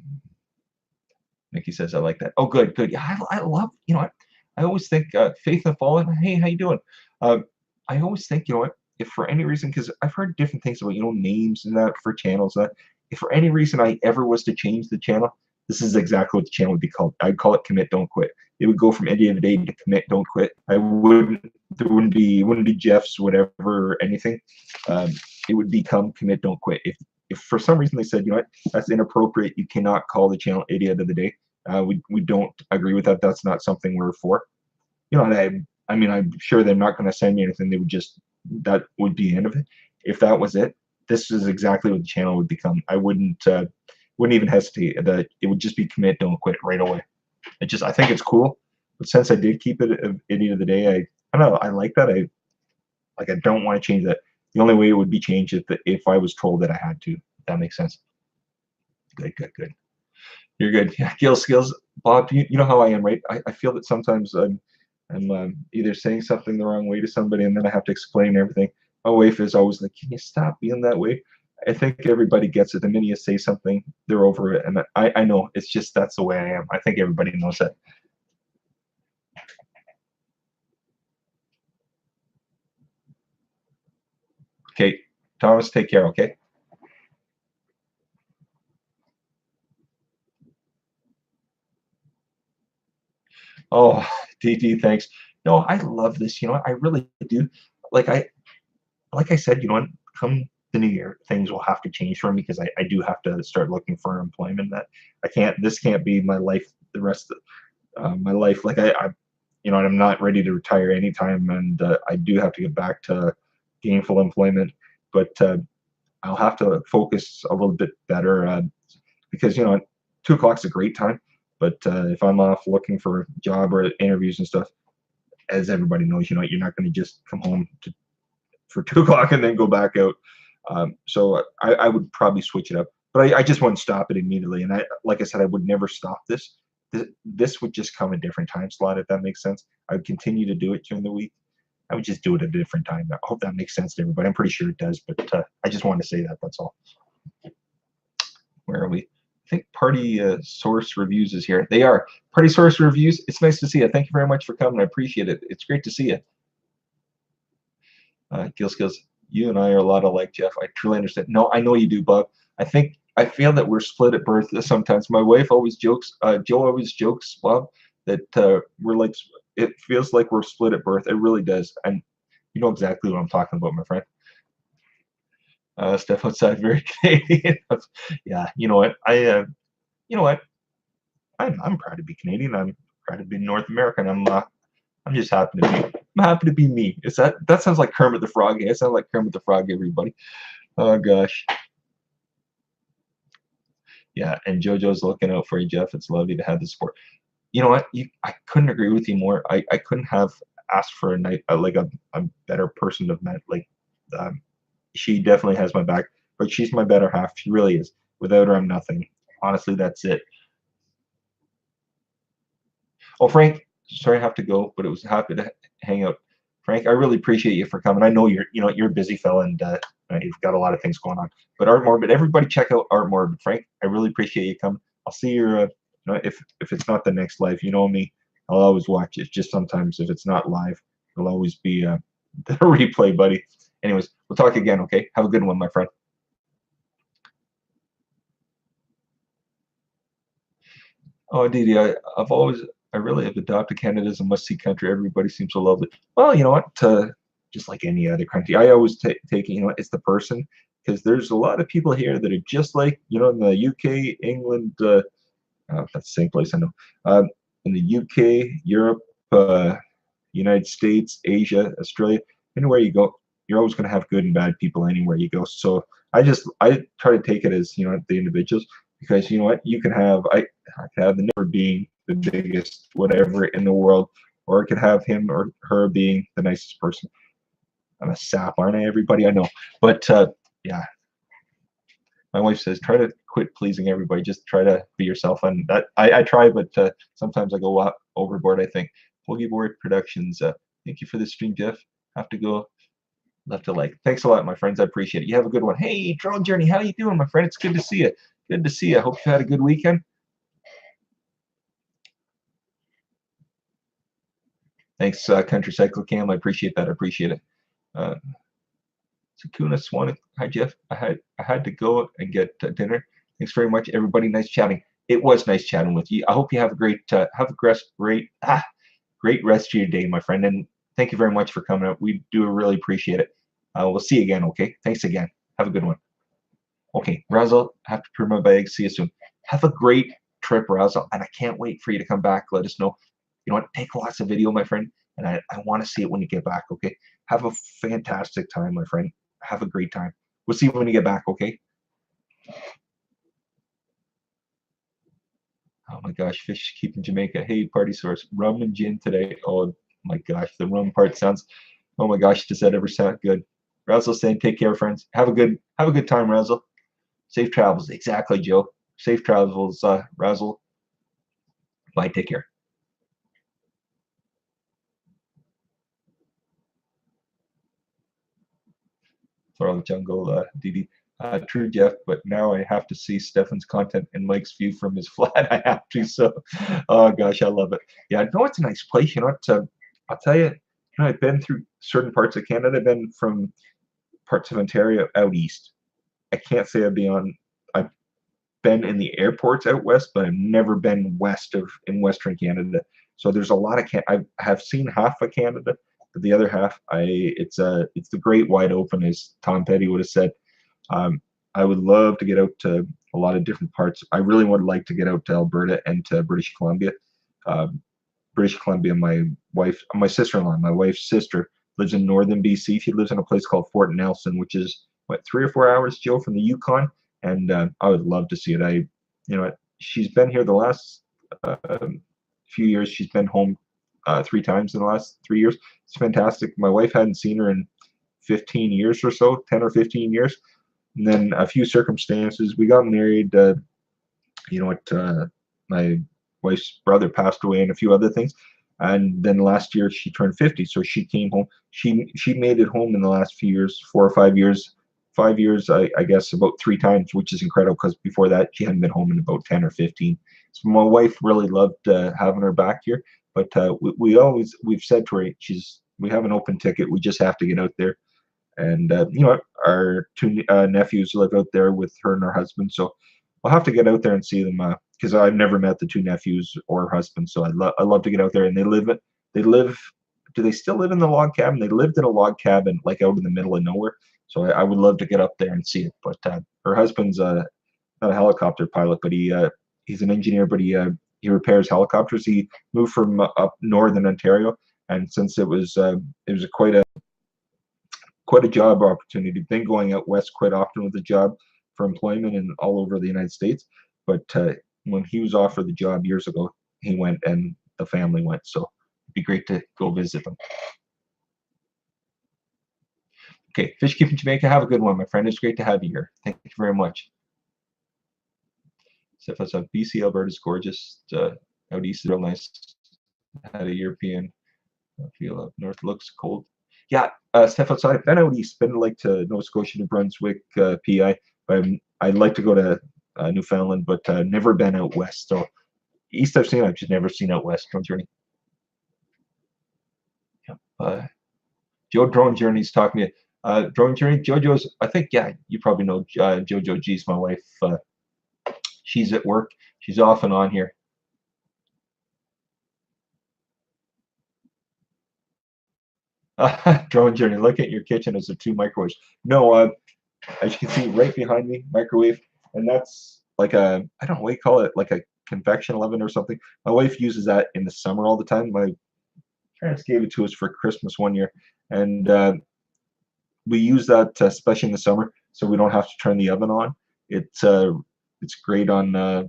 Mickey says I like that. Oh, good, good. Yeah, I love. You know what? I always think Faith and Fallen. Hey, how you doing? Uh, I always think, you know what? If for any reason, because I've heard different things about, names and that for channels. If for any reason I ever was to change the channel, this is exactly what the channel would be called. I'd call it Commit Don't Quit. It would go from Indie of the Day to Commit Don't Quit. I wouldn't. There wouldn't be Jeff's whatever or anything. Um, it would become Commit Don't Quit. If for some reason they said, you know what, that's inappropriate, you cannot call the channel Idiot of the Day. We don't agree with that. That's not something we're for. And I mean, I'm sure they're not going to send me anything. They would just, that would be the end of it. If that was it, this is exactly what the channel would become. I wouldn't even hesitate. That it would just be Commit Don't Quit right away. I think it's cool. But since I did keep it Idiot of the Day, I don't know. I like that. I don't want to change that. The only way it would be changed is if I was told that I had to. If that makes sense. Good, good, good. You're good. Yeah, skills. Bob, you know how I am, right? I feel that sometimes I'm either saying something the wrong way to somebody, and then I have to explain everything. My wife is always like, "Can you stop being that way?" I think everybody gets it. The minute you say something, they're over it, and I know it's just that's the way I am. I think everybody knows that. Okay, Thomas, take care. Okay. Oh, DD, thanks. No, I love this. I really do. Like I like I said, come the new year, things will have to change for me because I do have to start looking for employment. That I can't. This can't be my life. The rest of my life, like I'm not ready to retire anytime, and I do have to get back to gainful employment. But I'll have to focus a little bit better because 2 o'clock's a great time. But if I'm off looking for a job or interviews and stuff, as everybody knows, you're not going to just come home for 2 o'clock and then go back out. So I would probably switch it up, but I just wouldn't stop it immediately. And like I said, I would never stop this. This would just come a different time slot, if that makes sense. I would continue to do it during the week. I would just do it at a different time. I hope that makes sense to everybody. I'm pretty sure it does, but I just wanted to say that. That's all. Where are we? I think Party Source Reviews is here. They are. Party Source Reviews. It's nice to see you. Thank you very much for coming. I appreciate it. It's great to see you. Skills, you and I are a lot alike, Jeff. I truly understand. No, I know you do, Bob. I feel that we're split at birth sometimes. My wife always jokes, Joe always jokes, Bob, that we're like, it feels like we're split at birth. It really does. And you know exactly what I'm talking about, my friend. Step outside, very Canadian. Yeah, you know what? You know what? I'm proud to be Canadian. I'm proud to be North American. I'm just happy to be. I'm happy to be me. Is that sounds like Kermit the Frog? I sound like Kermit the Frog, everybody. Oh gosh. Yeah, and JoJo's looking out for you, Jeff. It's lovely to have the support. You know what? I couldn't agree with you more. I couldn't have asked for a night like a better person to have met. Like, she definitely has my back, but she's my better half. She really is. Without her, I'm nothing. Honestly, that's it. Oh, Frank, sorry I have to go, but it was happy to hang out. Frank, I really appreciate you for coming. I know you're a busy fella and you've got a lot of things going on. But Art Morbid, everybody check out Art Morbid. Frank, I really appreciate you coming. I'll see you. If it's not the next live, you know me, I'll always watch it. Just sometimes if it's not live, it'll always be the replay, buddy. Anyways, we'll talk again. Okay, have a good one, my friend. Oh, Didi, I really have adopted Canada as a must-see country. Everybody seems so lovely. Well, you know what? Just like any other country, I always take it. It's the person because there's a lot of people here that are just like in the UK, England. That's the same place I know. In the UK, Europe, United States, Asia, Australia, anywhere you go, you're always going to have good and bad people anywhere you go. So I try to take it as the individuals because you know what you can have I could have the never being the biggest whatever in the world, or I could have him or her being the nicest person. I'm a sap, aren't I? Everybody I know, but yeah, my wife says try to quit pleasing everybody, just try to be yourself, and that I try, but sometimes I go overboard. I think Boogie Board Productions, thank you for the stream, Jeff. Have to go. Left to like. Thanks a lot, my friends. I appreciate it. You have a good one. Hey, Drone Journey, how you doing, my friend? It's good to see you. Good to see you. I hope you had a good weekend. Thanks, Country Cycle Cam. I appreciate that. I appreciate it. Uh, Sakuna Swan. Hi, Jeff. I had to go and get dinner. Thanks very much, everybody. Nice chatting. It was nice chatting with you. I hope you have a great rest of your day, my friend. And thank you very much for coming up. We do really appreciate it. We'll see you again. Okay. Thanks again. Have a good one. Okay, Razzle, I have to prepare my bags. See you soon. Have a great trip, Razzle, and I can't wait for you to come back. Let us know. You know what? Take lots of video, my friend, and I want to see it when you get back, okay? Have a fantastic time, my friend. Have a great time. We'll see you when you get back, okay? Oh my gosh, fish keep in Jamaica. Hey, party source, rum and gin today. Oh my gosh, the rum part sounds. Oh my gosh, does that ever sound good? Razzle saying, take care, friends. Have a good time, Razzle. Safe travels. Exactly, Joe. Safe travels, Razzle. Bye. Take care. Throw jungle, DD. True, Jeff, but now I have to see Stefan's content and Mike's view from his flat. I have to. So, oh gosh, I love it. Yeah, no, it's a nice place. You know what? I'll tell you. You know, I've been through certain parts of Canada. I've been from parts of Ontario out east. I can't say I've been in the airports out west, but I've never been west of in Western Canada. So there's a lot of I have seen half of Canada, but the other half, it's the great wide open, as Tom Petty would have said. I would love to get out to a lot of different parts. I really would like to get out to Alberta and to British Columbia. Um, British Columbia, my sister-in-law, my wife's sister lives in northern BC. She lives in a place called Fort Nelson, which is what 3 or 4 hours, Joe, from the Yukon. And I would love to see it. She's been here the last few years. She's been home 3 times in the last 3 years. It's fantastic. My wife hadn't seen her in 15 years or so, 10 or 15 years. And then a few circumstances. We got married. You know what? My wife's brother passed away and a few other things. And then last year she turned 50, so she came home. She made it home in the last few years, 4 or 5 years. 5 years, I guess, about 3 times, which is incredible because before that she hadn't been home in about 10 or 15. So my wife really loved having her back here. But we've said to her, we have an open ticket. We just have to get out there. And you know, our two nephews live out there with her and her husband, so I'll have to get out there and see them because I've never met the two nephews or husband. So I love to get out there. And they live. Do they still live in the log cabin? They lived in a log cabin like out in the middle of nowhere. So I would love to get up there and see it. But her husband's not a helicopter pilot, but he's an engineer, but he repairs helicopters. He moved from up northern Ontario, and since it was quite a job opportunity. Been going out west quite often with a job for employment and all over the United States. But when he was offered the job years ago, he went and the family went. So it'd be great to go visit them. Okay, Fish Keeping Jamaica, have a good one, my friend. It's great to have you here. Thank you very much. So if it's a BC, Alberta's gorgeous. Out east is real nice. Had a European feel up north looks cold. Yeah, Steph, outside. I've been out east, been like to Nova Scotia, New Brunswick, PI. I'd like to go to Newfoundland, but never been out west. So east I've seen, I've just never seen out west. Drone Journey. Yep. Joe Drone Journey's talking to you. Drone Journey, JoJo's, I think, yeah, you probably know JoJo G's my wife. She's at work. She's off and on here. Drone Journey, look at your kitchen as the 2 microwaves. No, as you can see right behind me, microwave, and that's like I don't know what you call it, like a convection oven or something. My wife uses that in the summer all the time. My parents gave it to us for Christmas one year, and we use that especially in the summer, so we don't have to turn the oven on. It's great on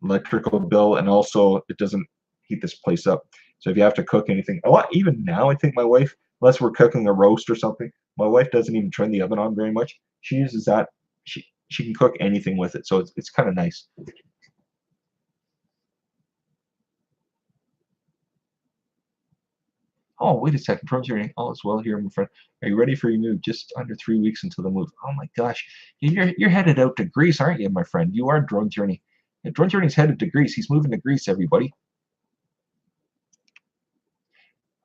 electrical bill, and also it doesn't heat this place up. So if you have to cook anything, a lot even now, I think my wife, unless we're cooking a roast or something, my wife doesn't even turn the oven on very much. She uses that. She can cook anything with it, so it's kind of nice. Oh, wait a second, Drone Journey. All is well here, my friend. Are you ready for your move? Just under 3 weeks until the move. Oh my gosh, you're headed out to Greece, aren't you, my friend? You are Drone Journey. Yeah, Drone Journey's headed to Greece. He's moving to Greece, everybody.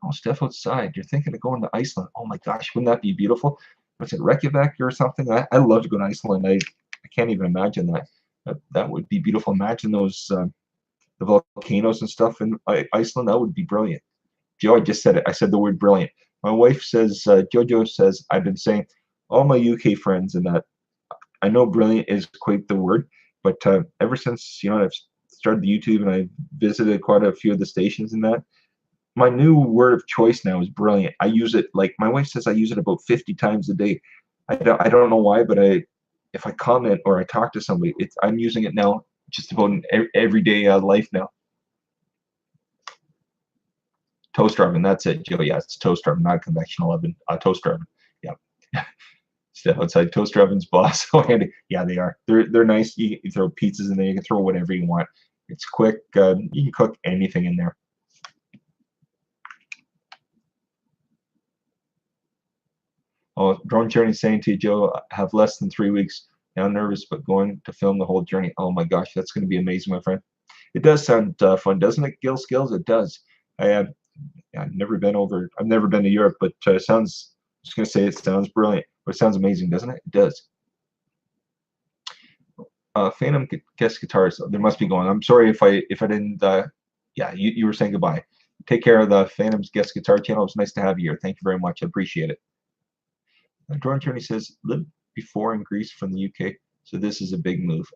Oh, Steph outside. You're thinking of going to Iceland. Oh my gosh, wouldn't that be beautiful? What's it, Reykjavik or something? I love to go to Iceland. I can't even imagine that. That would be beautiful. Imagine those the volcanoes and stuff in Iceland. That would be brilliant. Joe, I just said it. I said the word brilliant. My wife says, Jojo says, I've been saying all my UK friends and that I know brilliant is quite the word, but ever since I've started the YouTube and I visited quite a few of the stations and that, my new word of choice now is brilliant. I use it like my wife says I use it about 50 times a day. I don't know why, but if I comment or I talk to somebody, I'm using it now just about in everyday life now. Toaster oven, that's it, Joe. Yeah, it's toaster oven, not a conventional oven. Toaster oven. Yeah. Step outside toaster ovens, boss. Oh, Andy. Yeah, they are. They're nice. You can throw pizzas in there. You can throw whatever you want. It's quick. You can cook anything in there. Oh, drone journey saying to you, Joe, I have less than 3 weeks. Now nervous, but going to film the whole journey. Oh my gosh, that's going to be amazing, my friend. It does sound fun, doesn't it, Gil Skills? It does. I have. I've never been over. I've never been to Europe, but it sounds. I was going to say it sounds brilliant, but it sounds amazing, doesn't it? It does. Phantom guest guitars. There must be going. I'm sorry if I didn't. Yeah, you were saying goodbye. Take care of the Phantom's guest guitar channel. It's nice to have you here. Thank you very much. I appreciate it. Drone Attorney says lived before in Greece from the UK, so this is a big move.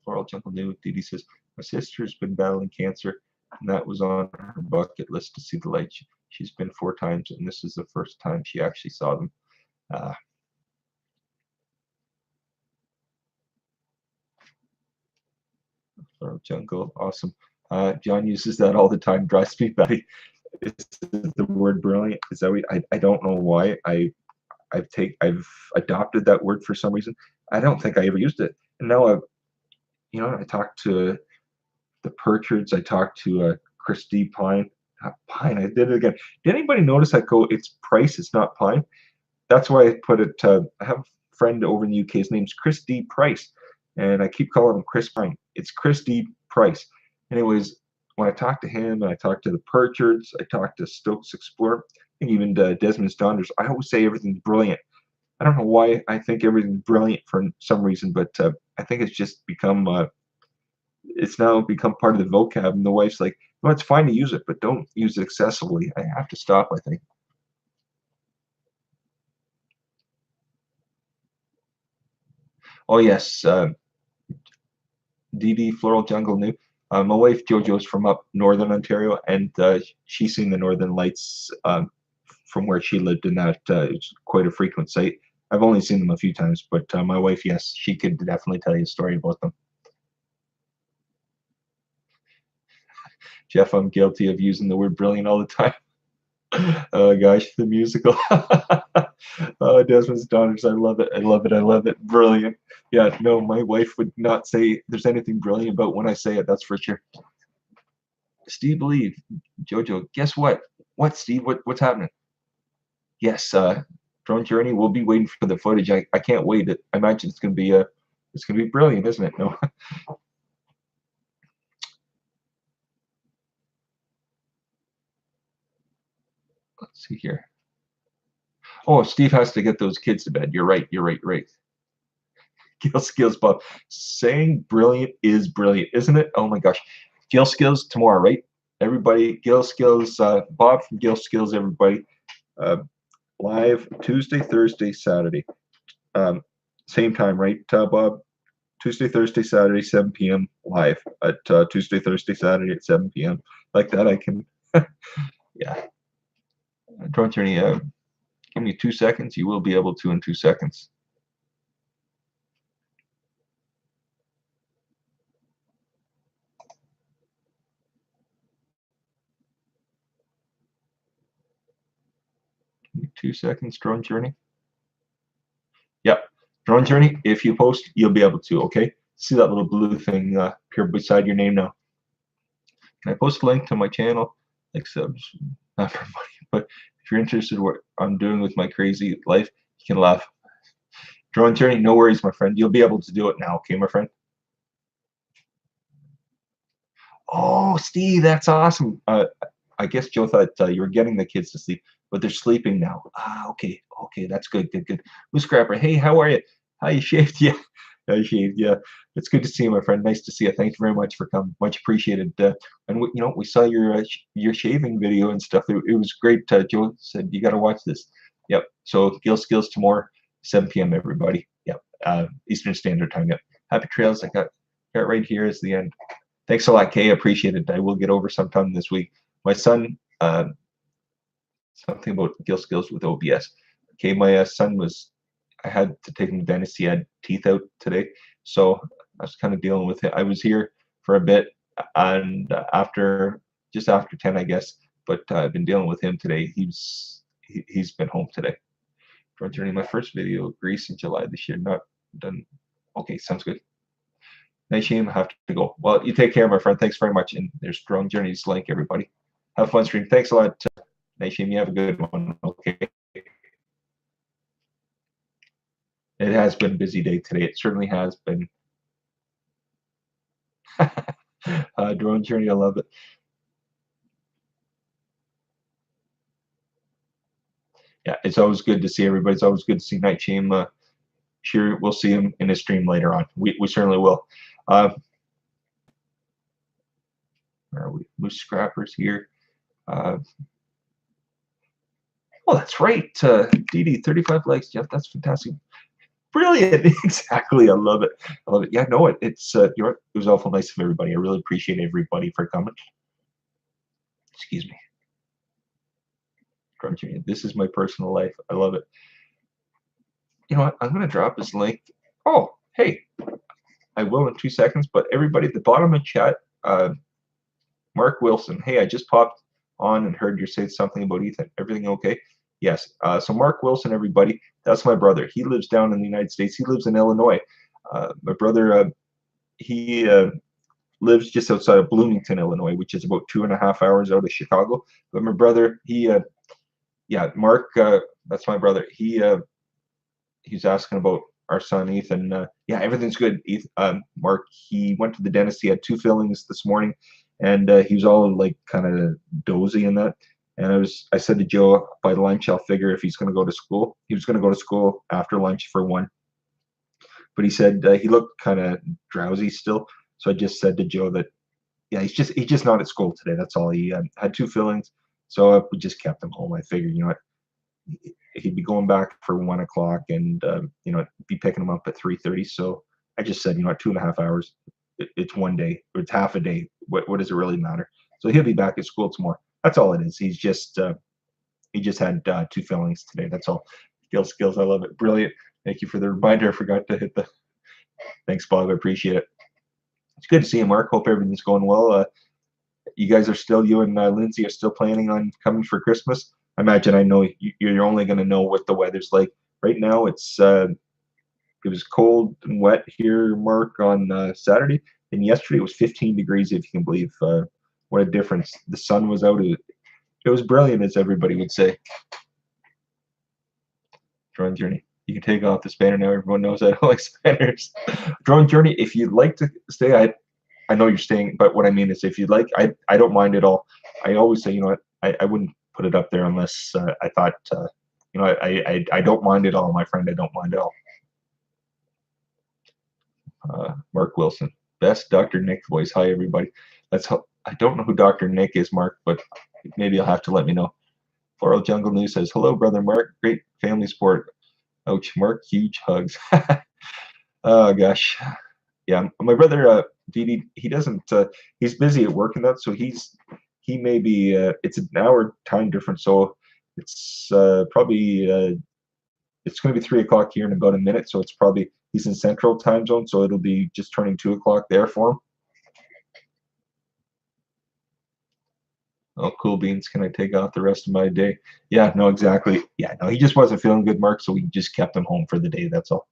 Floral Jungle New. Didi says my sister's been battling cancer, and that was on her bucket list to see the light. She's been 4 times, and this is the first time she actually saw them. Jungle, awesome. John uses that all the time. Dry speed buddy. Is the word brilliant? Is that I don't know why I've adopted that word for some reason. I don't think I ever used it, and now I talked to the Pritchards. I talked to Christy Pine. Pine. I did it again. Did anybody notice I go? It's Price. It's not Pine. That's why I put it. I have a friend over in the UK. His name's Chris D. Price, and I keep calling him Chris Pine. It's Chris D. Price. Anyways, when I talked to him, and I talked to the Pritchards, I talked to Stokes Explorer, and even Desmond's Donders, I always say everything's brilliant. I don't know why I think everything's brilliant for some reason, but I think it's just become it's now become part of the vocab. And the wife's like, "Well, it's fine to use it, but don't use it excessively." I have to stop, I think. Oh yes, DD Floral Jungle New. My wife Jojo's from up northern Ontario, and she's seen the Northern Lights from where she lived, and that it's quite a frequent sight. I've only seen them a few times, but my wife, yes, she could definitely tell you a story about them. Jeff, I'm guilty of using the word brilliant all the time. Oh gosh, the musical. Desmond's Daughters. I love it. I love it. I love it. Brilliant. Yeah, no, my wife would not say there's anything brilliant about when I say it. That's for sure. Steve Believe, Jojo. Guess what? What, Steve? What's happening? Yes, Drone Journey. We'll be waiting for the footage. I can't wait. I imagine it's gonna be brilliant, isn't it? No. Let's see here. Oh, Steve has to get those kids to bed. You're right. You're right. Right. Gill Skills Bob. Saying brilliant is brilliant, isn't it? Oh my gosh. Gill Skills tomorrow, right? Everybody, Gill Skills, Bob from Gill Skills, everybody. Uh, Live Tuesday, Thursday, Saturday. Same time, right, Bob? Tuesday, Thursday, Saturday, 7 p.m. live at Tuesday, Thursday, Saturday at 7 p.m. Like that, I can. Yeah. Drone Journey, give me 2 seconds. You will be able to in 2 seconds. Give me 2 seconds, Drone Journey. Yep. Drone Journey, if you post, you'll be able to, okay? See that little blue thing here beside your name now. Can I post a link to my channel? Like subs, not for money, but if you're interested in what I'm doing with my crazy life, you can laugh. Drone Journey, no worries, my friend. You'll be able to do it now, okay, my friend? Oh, Steve, that's awesome. I guess Joe thought you were getting the kids to sleep, but they're sleeping now. Ah, okay, okay, that's good, good, good. Who's Scrapper? Hey, how are you? How you shaved? Yeah, I shaved. Yeah, it's good to see you, my friend. Nice to see you. Thank you very much for coming. Much appreciated. And we, we saw your shaving video and stuff. It was great. Joe said you got to watch this. Yep. So Gill Skills tomorrow, 7 p.m. Everybody. Yep. Eastern Standard Time. Yep. Happy trails. I got right here is the end. Thanks a lot, Kay. I appreciate it. I will get over sometime this week. My son, something about Gill Skills with OBS. Okay, my son I had to take him to the dentist. He had teeth out today, so I was kind of dealing with it. I was here for a bit, and just after 10, I guess. But I've been dealing with him today. He's been home today. Drone Journey, my first video, Greece in July this year. Not done. Okay, sounds good. Nice shame, I have to go. Well, you take care, my friend. Thanks very much. And there's Drone Journey's link, everybody. Have fun stream. Thanks a lot. Nice shame. You have a good one. Okay. It has been a busy day today. It certainly has been. Drone Journey, I love it. Yeah, it's always good to see everybody. It's always good to see Night Shame. Sure, we'll see him in a stream later on. We certainly will. Where are we? Moose Scrappers here. Oh, that's right. DD, 35 likes. Jeff, that's fantastic. Brilliant. Exactly. I love it. I love it. Yeah, no, it's it was awful nice of everybody. I really appreciate everybody for coming. Excuse me. This is my personal life. I love it. You know what? I'm going to drop this link. Oh, hey. I will in 2 seconds, but everybody at the bottom of chat, Mark Wilson. Hey, I just popped on and heard you say something about Ethan. Everything okay? Yes. So Mark Wilson, everybody, that's my brother. He lives down in the United States. He lives in Illinois. My brother, he lives just outside of Bloomington, Illinois, which is about 2.5 hours out of Chicago. But my brother, yeah, Mark, that's my brother. He's asking about our son Ethan. Yeah, everything's good. Mark, he went to the dentist. He had 2 fillings this morning, and he was all like kind of dozy in that. And I said to Joe, by lunch I'll figure if he's going to go to school. He was going to go to school after lunch for 1, but he said he looked kind of drowsy still. So I just said to Joe that yeah, he's just not at school today. That's all. He had 2 fillings, so we just kept him home. I figured, you know what, he'd be going back for 1 o'clock, and be picking him up at 3:30. So I just said, you know what, 2.5 hours. It's 1 day, or it's half a day. What does it really matter? So he'll be back at school tomorrow. That's all it is. He just had 2 fillings today. That's all. Skills. I love it. Brilliant. Thank you for the reminder. I forgot to hit the. Thanks, Bob. I appreciate it. It's good to see you, Mark. Hope everything's going well. You guys are still, you and Lindsay are still planning on coming for Christmas. I imagine. I know you're only going to know what the weather's like. Right now, it was cold and wet here, Mark, on Saturday. And yesterday it was 15 degrees, if you can believe. What a difference. The sun was out. It was brilliant, as everybody would say. Drone Journey. You can take off the spanner now. Everyone knows I don't like spanners. Drone Journey, if you'd like to stay, I know you're staying, but what I mean is if you'd like, I don't mind at all. I always say, you know what, I wouldn't put it up there unless I thought, I don't mind at all, my friend. I don't mind at all. Mark Wilson, best Dr. Nick voice. Hi, everybody. I don't know who Dr. Nick is, Mark, but maybe you'll have to let me know. Floral Jungle News says, hello, brother Mark. Great family sport. Ouch, Mark. Huge hugs. Oh, gosh. Yeah, my brother, Didi, he doesn't, he's busy at work and that, so he may be, it's an hour time difference, so it's probably, it's going to be 3 o'clock here in about a minute, so it's probably, he's in Central Time Zone, so it'll be just turning 2 o'clock there for him. Oh, cool beans. Can I take off the rest of my day? Yeah, no, exactly. Yeah, no, he just wasn't feeling good, Mark, so we just kept him home for the day, that's all.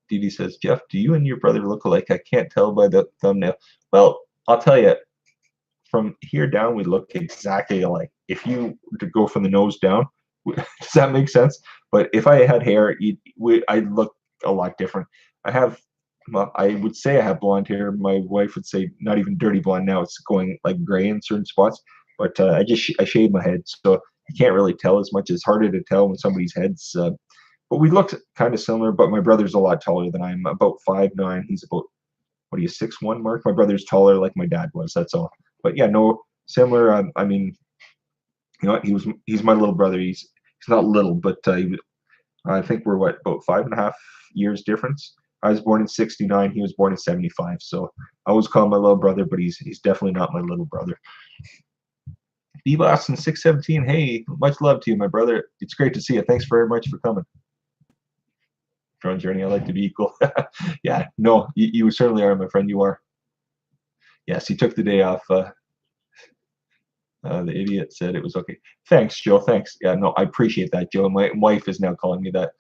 Didi says, Jeff, do you and your brother look alike? I can't tell by the thumbnail. Well, I'll tell you, from here down, we look exactly alike. If you were to go from the nose down, does that make sense? But if I had hair, I'd look a lot different. I have Well, I would say I have blonde hair. My wife would say not even dirty blonde now. It's going like gray in certain spots. But I shave my head, so you can't really tell as much. It's harder to tell when somebody's head's. But we look kind of similar. But my brother's a lot taller than I am. About 5'9". He's about, what are you, 6'1", Mark? My brother's taller like my dad was. That's all. But yeah, no, similar. I mean, you know what? He's my little brother. He's not little, but I think we're what, about 5.5 years difference. I was born in '69. He was born in '75. So I always call him my little brother, but he's definitely not my little brother. B Boston 617. Hey, much love to you, my brother. It's great to see you. Thanks very much for coming. Drone Journey, I like to be equal. Yeah, no, you certainly are, my friend. You are. Yes, he took the day off. The idiot said it was okay. Thanks, Joe. Thanks. Yeah, no, I appreciate that, Joe. My wife is now calling me that.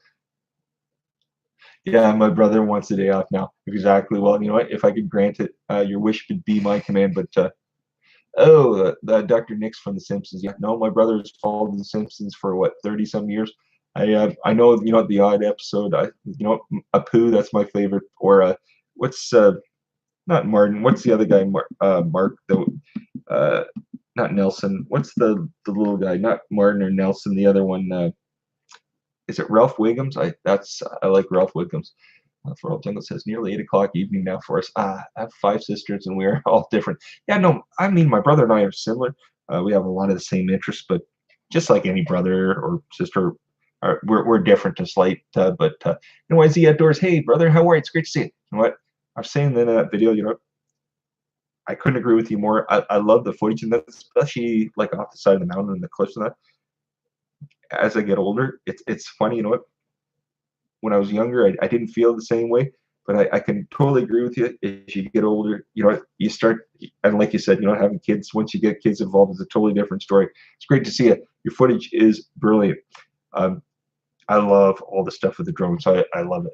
Yeah, my brother wants a day off now. Exactly. Well, you know what? If I could grant it, your wish would be my command. But Dr. Nick's from The Simpsons. Yeah, no, my brother's followed The Simpsons for what, 30 some years. I know, you know, the odd episode. Apu, that's my favorite. Or what's not Martin? What's the other guy? Mark. Uh, Not Nelson. What's the little guy? Not Martin or Nelson. The other one. Is it Ralph Wiggums? I like Ralph Wiggums. For Jungle says nearly 8 o'clock evening now for us. I have 5 sisters and we are all different. Yeah, no, I mean my brother and I are similar. We have a lot of the same interests, but just like any brother or sister, we're different to slight. Anyways, the outdoors. Hey, brother, how are you? It's great to see you. You know what? I was saying in that video, you know, I couldn't agree with you more. I love the footage, and that, especially like off the side of the mountain and the cliffs and that. As I get older, it's funny, you know what? When I was younger, I didn't feel the same way, but I can totally agree with you. As you get older, you know, you start, and like you said, you know, having kids, once you get kids involved, it's a totally different story. It's great to see it. Your footage is brilliant. Um, I love all the stuff with the drones. I love it.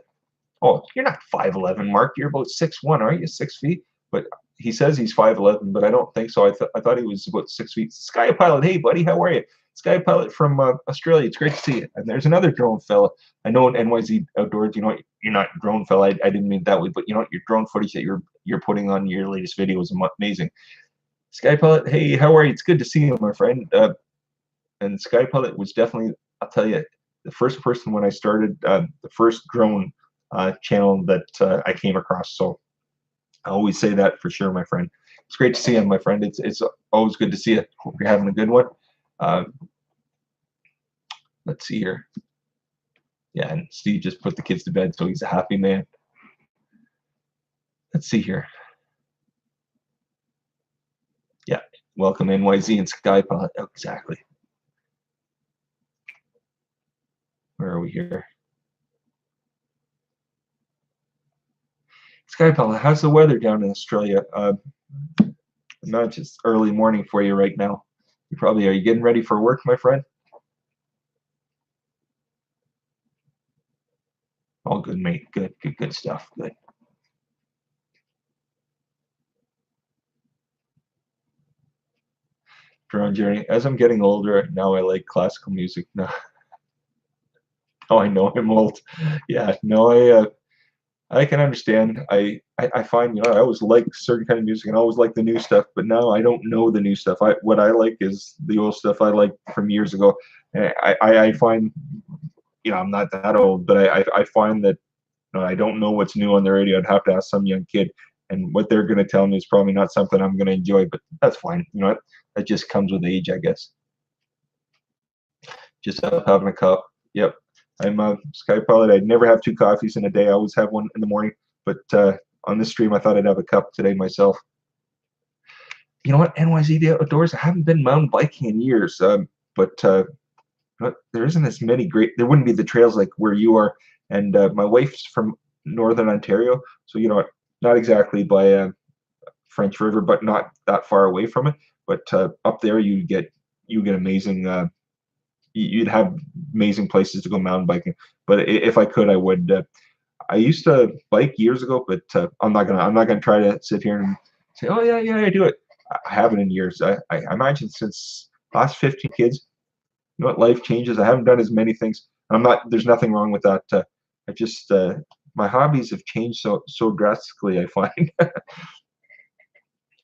Oh, you're not 5'11", Mark. You're about 6'1", aren't you? 6 feet. But he says he's 5'11", but I don't think so. I thought he was about 6 feet. Sky Pilot, hey buddy, how are you? Sky Pilot from Australia. It's great to see you. And there's another drone fella. I know in NYZ Outdoors, you know, you're not drone fella. I didn't mean it that way, but you know, your drone footage that you're putting on your latest video is amazing. Sky Pilot, hey, how are you? It's good to see you, my friend. And Sky Pilot was definitely, I'll tell you, the first person when I started the first drone channel that I came across. So I always say that for sure, my friend. It's great to see you, my friend. It's always good to see you. Hope you're having a good one. Uh, let's see here. Yeah, and Steve just put the kids to bed, so he's a happy man. Let's see here. Yeah, welcome NYZ and Skypod. Oh, exactly. Where are we here? Skypod, how's the weather down in Australia? Not just early morning for you right now. Are you getting ready for work, my friend? All good, mate. Good stuff. Good. Drone journey. As I'm getting older, now I like classical music. No, oh, I know I'm old. Yeah, no, I can understand. I find, you know, I always like certain kind of music and I always like the new stuff, but now I don't know the new stuff. What I like is the old stuff I liked from years ago. And I find, you know, I'm not that old, but I find that, you know, I don't know what's new on the radio. I'd have to ask some young kid, and what they're going to tell me is probably not something I'm going to enjoy. But that's fine. You know what? That just comes with age, I guess. Just up having a cup. Yep. I'm a Sky Pilot. I'd never have 2 coffees in a day. I always have one in the morning. But on this stream, I thought I'd have a cup today myself. You know what? NYZ Outdoors. I haven't been mountain biking in years. But there isn't as many great. There wouldn't be the trails like where you are. And my wife's from Northern Ontario, so you know, not exactly by French River, but not that far away from it. But up there, you get amazing. You'd have amazing places to go mountain biking. But if I could, I would. I used to bike years ago, but I'm not gonna try to sit here and say, oh yeah, I do it. I haven't in years. I imagine since last 15 kids. You know what? Life changes. I haven't done as many things. I'm not. There's nothing wrong with that. I just my hobbies have changed so drastically, I find.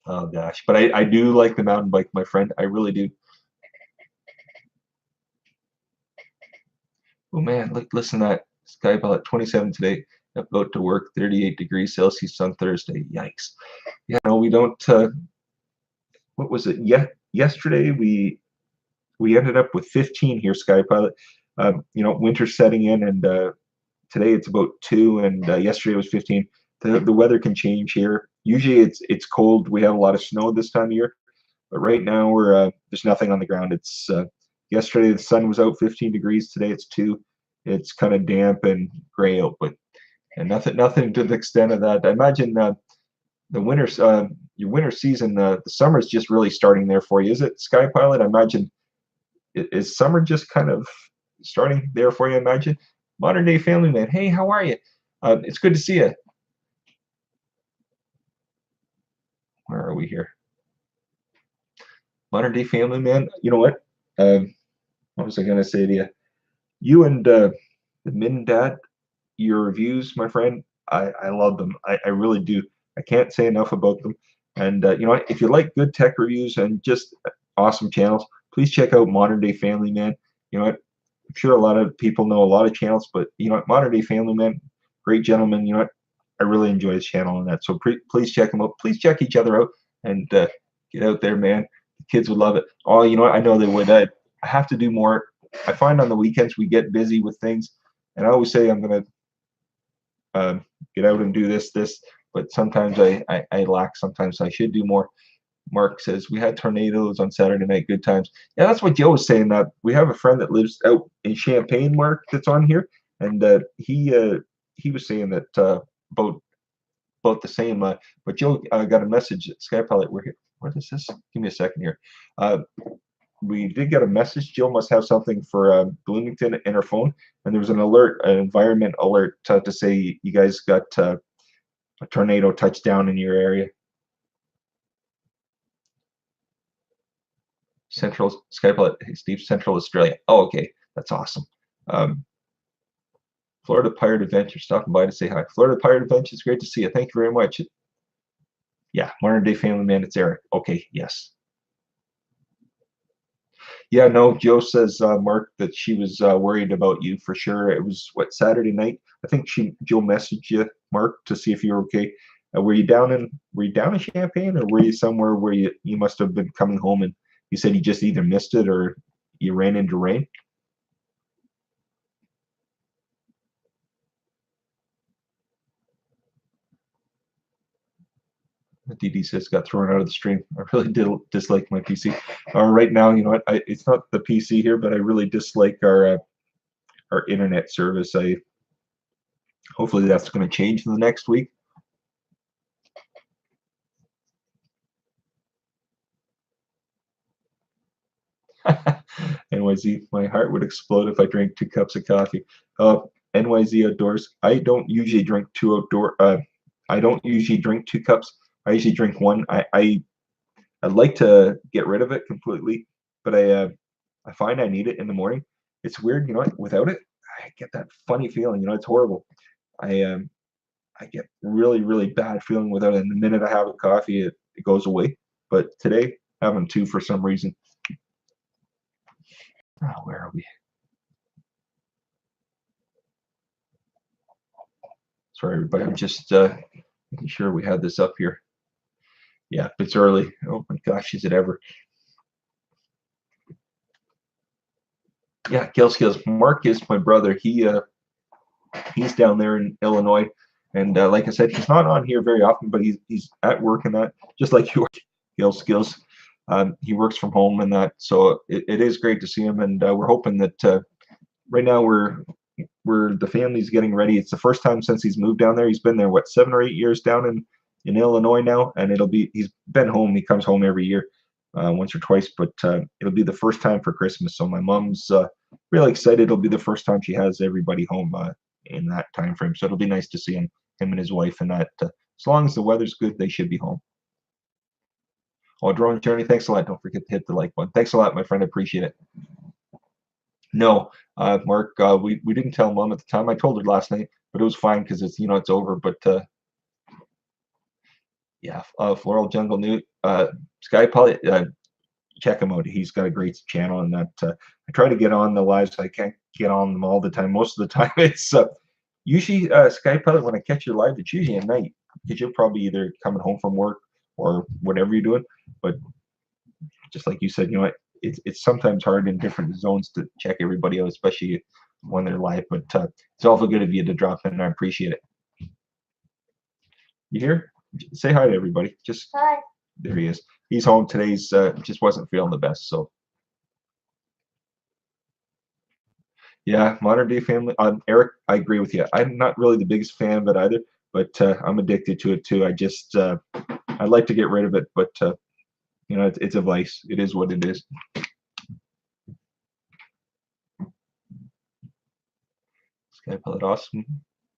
Oh gosh, but I do like the mountain bike, my friend. I really do. Oh man, look, listen to that. Sky about 27 today. About to work, 38 degrees Celsius on Thursday. Yikes. Yeah, no, we don't. What was it? Yeah, yesterday we ended up with 15 here, Sky Pilot. Winter setting in, and today it's about 2, and yesterday was 15. The weather can change here. Usually it's cold. We have a lot of snow this time of year, but right now we're there's nothing on the ground. It's yesterday the sun was out 15 degrees. Today it's 2. It's kind of damp and gray out, but and nothing to the extent of that. I imagine the winter your winter season, the summer's just really starting there for you. Is it, Sky Pilot? I imagine is summer just kind of starting there for you? I imagine. Modern Day Family Man. Hey, how are you? It's good to see you. Where are we here? Modern Day Family Man. You know what? What was I gonna say to you? You and the Min Dad, your reviews, my friend. I love them. I really do. I can't say enough about them. And you know what? If you like good tech reviews and just awesome channels, please check out Modern Day Family Man. You know what? I'm sure a lot of people know a lot of channels, but you know what? Modern Day Family Man, great gentleman. You know what? I really enjoy his channel and that. So please check him out. Please check each other out and get out there, man. The kids would love it. Oh, you know what? I know they would. I have to do more. I find on the weekends we get busy with things, and I always say I'm gonna get out and do this, but sometimes I lack. Sometimes I should do more. Mark says we had tornadoes on Saturday night. Good times. Yeah, that's what Joe was saying. That we have a friend that lives out in Champaign, Mark, that's on here, and he was saying that about the same. But Joe got a message at Sky Pilot. We're here. What is this? Give me a second here. We did get a message. Jill must have something for Bloomington in her phone, and there was an alert, an environment alert to say you guys got a tornado touchdown in your area. Central Skypilot, hey Steve, Central Australia. Oh, okay, that's awesome. Um, Florida Pirate Adventure stopping by to say hi. Florida Pirate Adventure, it's great to see you. Thank you very much. Yeah, Modern Day Family Man, it's Eric. Okay, yes. Yeah, no, Joe says, Mark, that she was worried about you for sure. It was, what, Saturday night? I think Joe messaged you, Mark, to see if you were okay. Were you down in Champaign, or were you somewhere where you must have been coming home and you said you just either missed it or you ran into rain? DD says got thrown out of the stream. I really did dislike my PC. Right now, you know what? It's not the PC here, but I really dislike our internet service. Hopefully that's going to change in the next week. NYZ, my heart would explode if I drank 2 cups of coffee. NYZ outdoors. I don't usually drink two outdoor. I don't usually drink 2 cups. I usually drink one. I'd like to get rid of it completely, but I find I need it in the morning. It's weird, you know. Without it, I get that funny feeling. You know, it's horrible. I get really bad feeling without it. And the minute I have a coffee, it goes away. But today, having 2 for some reason. Oh, where are we? Sorry, everybody. I'm just making sure we had this up here. Yeah, it's early. Oh my gosh, is it ever? Yeah, Gil Skills. Mark is my brother. He's down there in Illinois, and like I said, he's not on here very often, but he's at work and that, just like you are, Gil Skills. He works from home and that, so it is great to see him, and we're hoping that right now we're the family's getting ready. It's the first time since he's moved down there. He's been there, what, 7 or 8 years down in Illinois now, and he's been home. He comes home every year, once or twice, but it'll be the first time for Christmas. So my mom's really excited. It'll be the first time she has everybody home in that time frame. So it'll be nice to see him and his wife, and that as long as the weather's good, they should be home. Oh, Drone Journey, thanks a lot. Don't forget to hit the like button. Thanks a lot, my friend. I appreciate it. No, Mark, we didn't tell Mom at the time. I told her last night. but it was fine because it's it's over. But yeah, Floral Jungle New Sky Pilot. Check him out. He's got a great channel, and that I try to get on the lives. I can't get on them all the time. Most of the time, it's usually Sky Pilot. When I catch you live, it's usually at night because you're probably either coming home from work or whatever you're doing. But just like you said, it's sometimes hard in different zones to check everybody out, especially when they're live. But it's awful good of you to drop in. I appreciate it. You hear? Say hi to everybody. Just Hi. There he is. He's home today. He's just wasn't feeling the best. So yeah, modern day family. Eric, I agree with you. I'm not really the biggest fan of it either, but I'm addicted to it too. I'd like to get rid of it, but it's a vice. It is what it is. Sky Pilot, awesome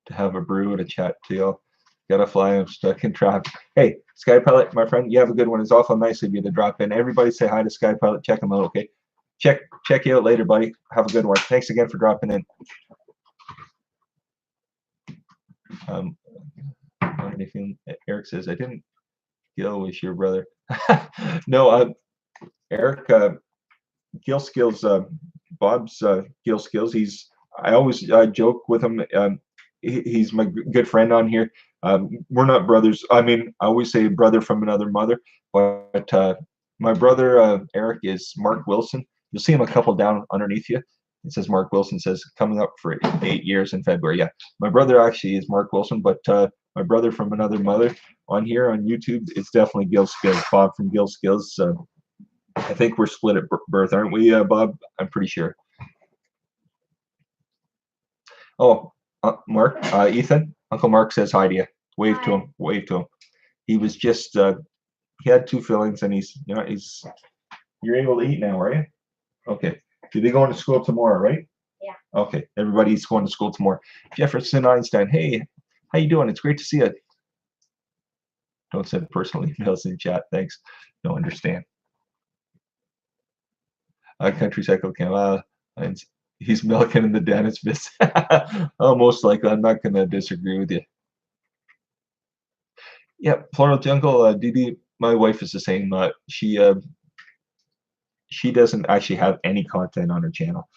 to have a brew and a chat to y'all. Gotta fly. I'm stuck in traffic. Hey, Sky Pilot, my friend, you have a good one. It's awful nice of you to drop in. Everybody say hi to Sky Pilot. Check him out, okay? Check you out later, buddy. Have a good one. Thanks again for dropping in. Um, Eric says, I didn't Gil was your brother. No, Eric, Gil Skills, Bob's Gil Skills. I always joke with him. He's my good friend on here. We're not brothers. I mean, I always say brother from another mother, but my brother Eric is Mark Wilson. You'll see him a couple down underneath you. It says Mark Wilson. Says coming up for 8 years in February. Yeah, my brother actually is Mark Wilson, but my brother from another mother on here on YouTube, it's definitely Gil Skills. Bob from Gil Skills. I think we're split at birth, aren't we, Bob? I'm pretty sure. Oh, Mark, Ethan, Uncle Mark says hi to you. Wave to him. Wave to him. He was just he had two fillings, and he's you're able to eat now, are you? Okay. You'll be going to school tomorrow, right? Yeah. Okay. Everybody's going to school tomorrow. Jefferson Einstein, hey, how you doing? It's great to see you. Don't send personal emails in chat. Thanks. Don't understand. Country Cycle Cam. And he's milking in the dentist business. Oh, most likely. I'm not going to disagree with you. Yeah, Floral Jungle, DD, my wife is the same. She doesn't actually have any content on her channel,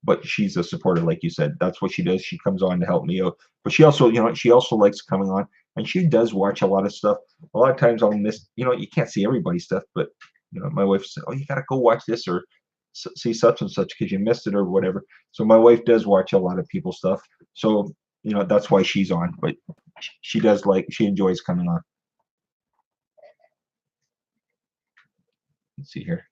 but she's a supporter, like you said. That's what she does. She comes on to help me out, but she also, she also likes coming on, and she does watch a lot of stuff. A lot of times I'll miss, you can't see everybody's stuff, but my wife said, "Oh, you gotta go watch this or see such and such because you missed it or whatever." So my wife does watch a lot of people's stuff, so that's why she's on. But she enjoys coming on. Let's see here.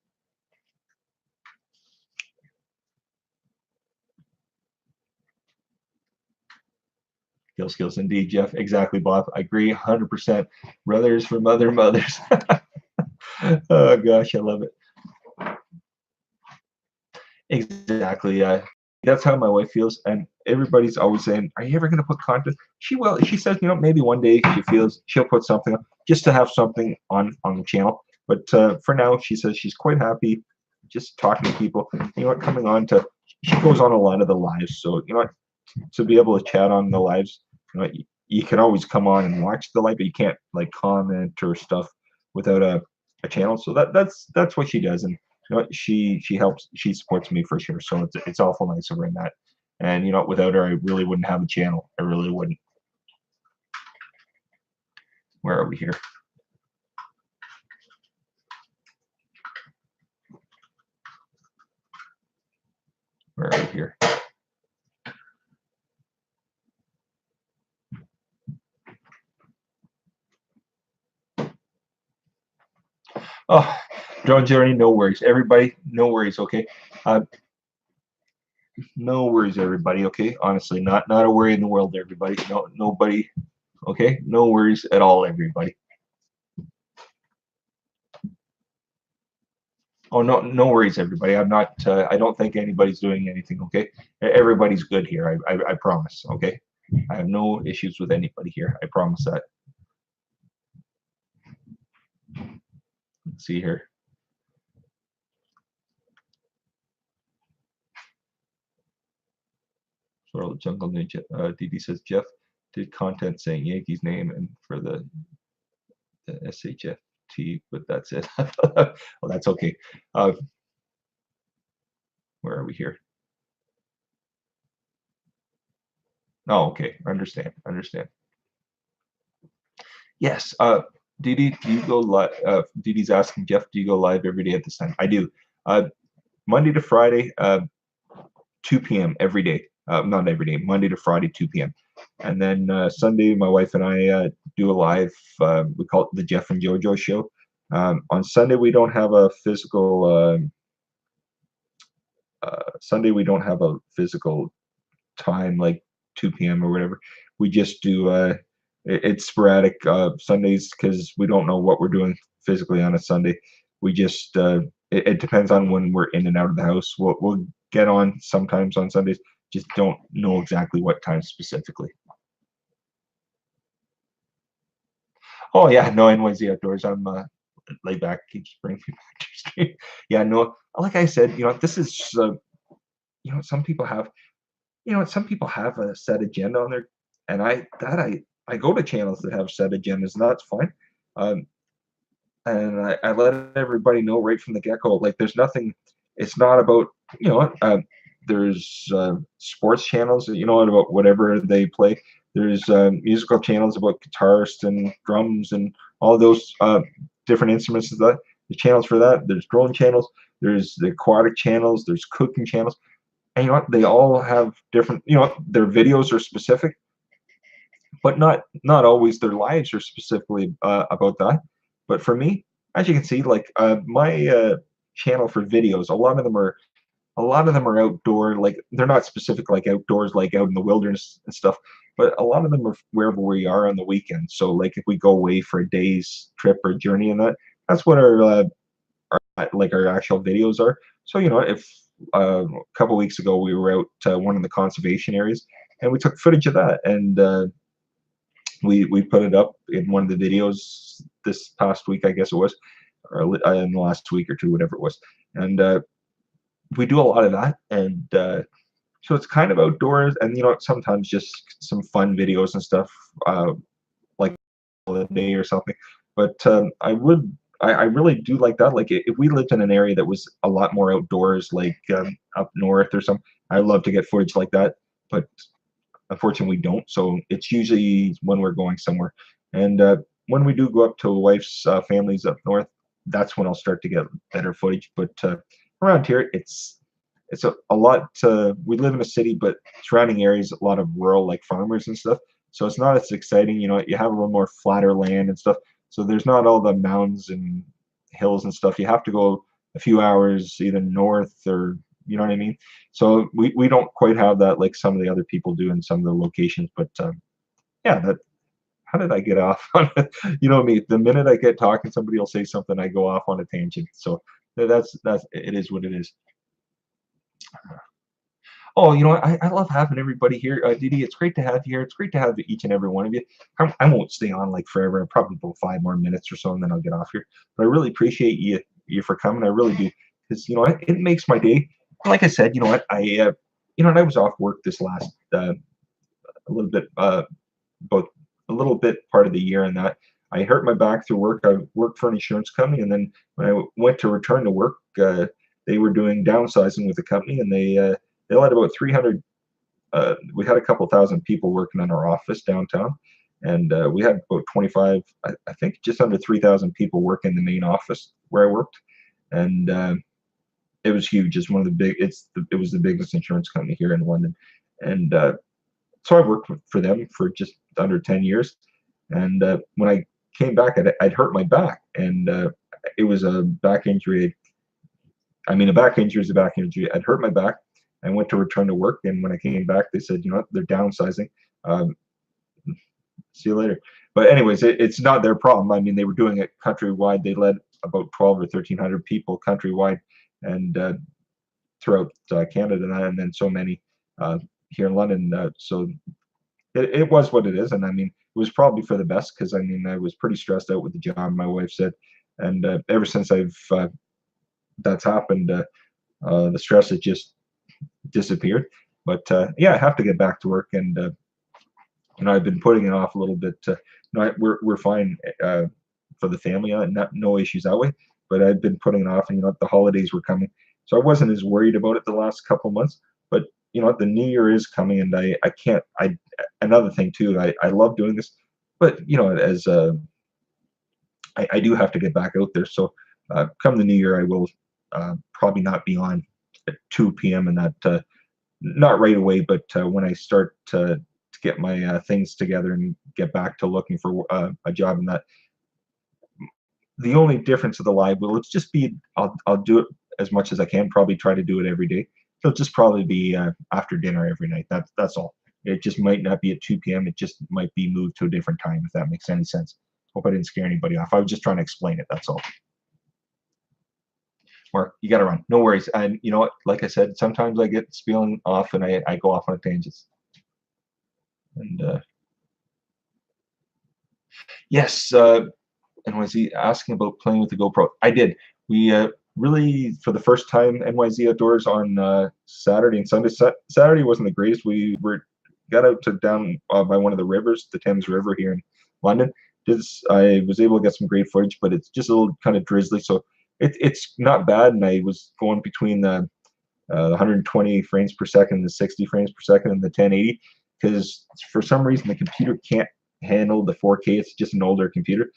Skills indeed, Jeff. Exactly, Bob. I agree 100%. Brothers from other mothers. Oh gosh, I love it. Exactly. That's how my wife feels, and everybody's always saying, "Are you ever going to put content?" She will. She says, maybe one day she feels she'll put something up just to have something on the channel. But for now, she says she's quite happy just talking to people. Coming on to. She goes on a lot of the lives, so to be able to chat on the lives, you can always come on and watch the live, but you can't like comment or stuff without a channel. So that's what she does, and she helps, she supports me for sure. So it's awful nice of her in that. And without her, I really wouldn't have a channel. I really wouldn't. Where are we here? Where are we here? Oh, John Journey, no worries. Everybody, no worries, okay? No worries, everybody, okay? Honestly, not a worry in the world, everybody. No, nobody, okay? No worries at all, everybody. Oh, no worries, everybody. I'm not. I don't think anybody's doing anything. Okay, everybody's good here. I promise. Okay, I have no issues with anybody here. I promise that. Let's see here. Sorrel Jungle Ninja. DD says Jeff did content saying Yankee's name and for the SHFT, but that's it. Well, that's okay. Where are we here? Oh, okay. Understand. Understand. Yes. Didi, do you go live? Didi's asking Jeff, do you go live every day at this time? I do. Monday to Friday, 2 p.m. every day. Not every day. Monday to Friday, 2 p.m. And then Sunday, my wife and I do a live. We call it the Jeff and JoJo Show. On Sunday, we don't have a physical. Sunday, we don't have a physical time like 2 p.m. or whatever. We just do it's sporadic Sundays because we don't know what we're doing physically on a Sunday. We just it depends on when we're in and out of the house. We'll get on sometimes on Sundays. Just don't know exactly what time specifically. Oh yeah, no, anyways, the outdoors. I'm laid back, keeps bringing me back to stream. Yeah, no, like I said, this is some people have some people have a set agenda on their, and I go to channels that have set agendas, and that's fine. Um, and I let everybody know right from the get-go, like there's nothing. It's not about there's sports channels, about whatever they play. There's musical channels about guitarists and drums and all those different instruments. The channels for that. There's drone channels. There's the aquatic channels. There's cooking channels. And they all have different, their videos are specific, but not always their lives are specifically about that. But for me, as you can see, like my channel for videos, a lot of them are outdoor, like they're not specific like outdoors, like out in the wilderness and stuff, but a lot of them are wherever we are on the weekend. So like if we go away for a day's trip or journey, and that's what our actual videos are. So if a couple weeks ago we were out one of the conservation areas, and we took footage of that, and we put it up in one of the videos this past week, I guess it was, or in the last week or two, whatever it was. And we do a lot of that, and so it's kind of outdoors, and sometimes just some fun videos and stuff, like a day or something. But I really do like that. Like if we lived in an area that was a lot more outdoors, like up north or something, I love to get footage like that. But unfortunately, we don't. So it's usually when we're going somewhere, and when we do go up to wife's families up north, that's when I'll start to get better footage. But around here, it's a lot. We live in a city, but surrounding areas, a lot of rural, like farmers and stuff. So it's not as exciting. You have a little more flatter land and stuff. So there's not all the mountains and hills and stuff. You have to go a few hours either north or you know what I mean. So we don't quite have that like some of the other people do in some of the locations. But yeah, that how did I get off on it? You know me. The minute I get talking, somebody will say something, I go off on a tangent. So that's it is what it is. Oh, I love having everybody here. Didi, it's great to have you here. It's great to have each and every one of you. I won't stay on like forever. I'll probably go 5 more minutes or so, and then I'll get off here. But I really appreciate you for coming. I really do, because it makes my day. Like I said, I was off work this last a little bit about a little bit part of the year, and that I hurt my back through work. I worked for an insurance company, and then when I went to return to work, they were doing downsizing with the company, and they let about 300. We had a couple thousand people working in our office downtown, and we had about 25, I think, just under 3,000 people work in the main office where I worked, and it was huge. It's one of the big. It was the biggest insurance company here in London, and so I worked for them for just under 10 years. And when I came back, I'd hurt my back, and it was a back injury. I mean, a back injury is a back injury. I'd hurt my back. I went to return to work, and when I came back, they said, they're downsizing. Um, See you later. But anyways, it's not their problem. I mean, they were doing it countrywide. They led about 12 or 1,300 people countrywide, and throughout Canada, and then so many here in London. So it was what it is, and I mean, it was probably for the best, because I mean, I was pretty stressed out with the job. My wife said, and ever since that's happened, the stress has just disappeared. But yeah, I have to get back to work, and I've been putting it off a little bit. We're fine for the family, no issues that way. But I've been putting it off, and the holidays were coming, so I wasn't as worried about it the last couple of months. But the new year is coming, and I can't. Another thing too. I love doing this, but as I do have to get back out there. So come the new year, I will probably not be on at 2 p.m. and that not right away, but when I start to get my things together and get back to looking for a job. And that the only difference of the live will it's just be I'll do it as much as I can. Probably try to do it every day. It'll just probably be after dinner every night. That's all. It just might not be at 2 p.m. It just might be moved to a different time, if that makes any sense. Hope I didn't scare anybody off. I was just trying to explain it. That's all. Mark, you got to run. No worries. And you know what? Like I said, sometimes I get spilling off and I go off on tangents. And yes, NYZ asking about playing with the GoPro. I did. We really, for the first time, NYZ Outdoors on Saturday and Sunday. Saturday wasn't the greatest. We got out to down by one of the rivers, the Thames River here in London. I was able to get some great footage, but it's just a little kind of drizzly, so it's not bad. And I was going between the 120 frames per second, the 60 frames per second, and the 1080, because for some reason the computer can't handle the 4K. It's just an older computer.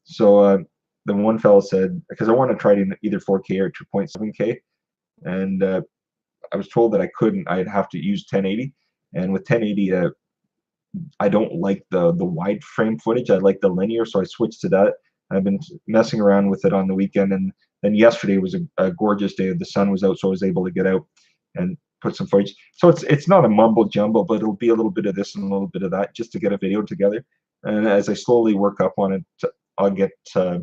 So the one fellow said, because I want to try to either 4K or 2.7K, and I was told that I couldn't. I'd have to use 1080, and with 1080, I don't like the wide frame footage. I like the linear, so I switched to that. I've been messing around with it on the weekend, and then yesterday was a gorgeous day. The sun was out, so I was able to get out and put some footage. So it's not a mumble jumble, but it'll be a little bit of this and a little bit of that just to get a video together. And as I slowly work up on it, I'll get. I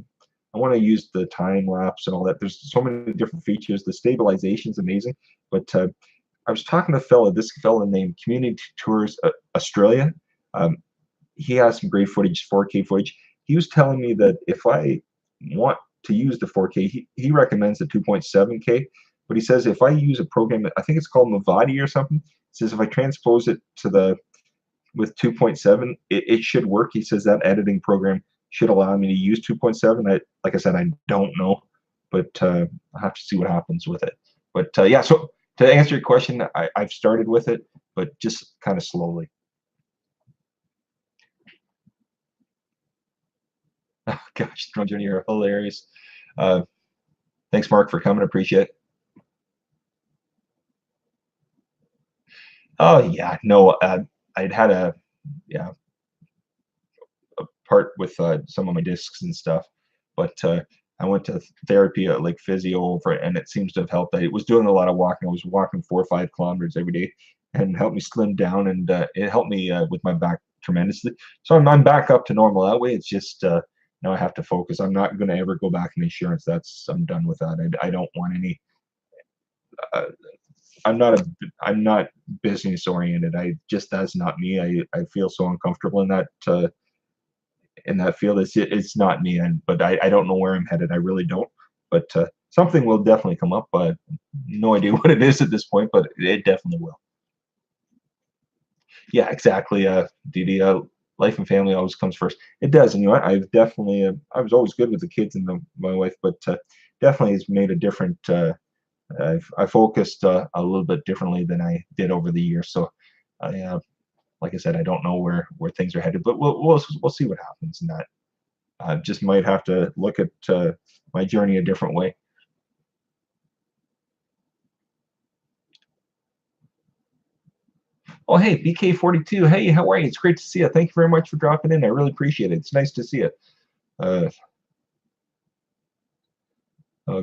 want to use the time lapse and all that. There's so many different features. The stabilization is amazing, but I was talking to this fella named Community Tours Australia. He has some great footage, 4K footage. He was telling me that if I want to use the 4K, he recommends the 2.7K. But he says if I use a program, I think it's called Mavati or something. He says if I transpose it to with 2.7, it should work. He says that editing program should allow me to use 2.7. Like I said, I don't know, but I'll have to see what happens with it. But yeah, so to answer your question, I've started with it, but just kind of slowly. Oh, gosh, Drone Journey, you're hilarious. Thanks, Mark, for coming. Appreciate it. Oh yeah, no, I'd had a part with some of my discs and stuff, but I went to therapy like physio over it, and it seems to have helped. I was doing a lot of walking. I was walking 4 or 5 kilometers every day, and helped me slim down, and it helped me with my back tremendously. So I'm back up to normal that way. It's just now I have to focus. I'm not going to ever go back in insurance. I'm done with that. I don't want any. Uh, I'm not business oriented. That's not me. I feel so uncomfortable in that field. It's not me, but I don't know where I'm headed. I really don't. But something will definitely come up. But no idea what it is at this point. But it definitely will. Yeah, exactly. Didi, life and family always comes first. It does, and I've definitely. I was always good with the kids and my wife, but definitely has made a different. I focused a little bit differently than I did over the years. So, like I said, I don't know where things are headed, but we'll see what happens in that. I just might have to look at my journey a different way. Oh, hey, BK42. Hey, how are you? It's great to see you. Thank you very much for dropping in. I really appreciate it. It's nice to see you. Oh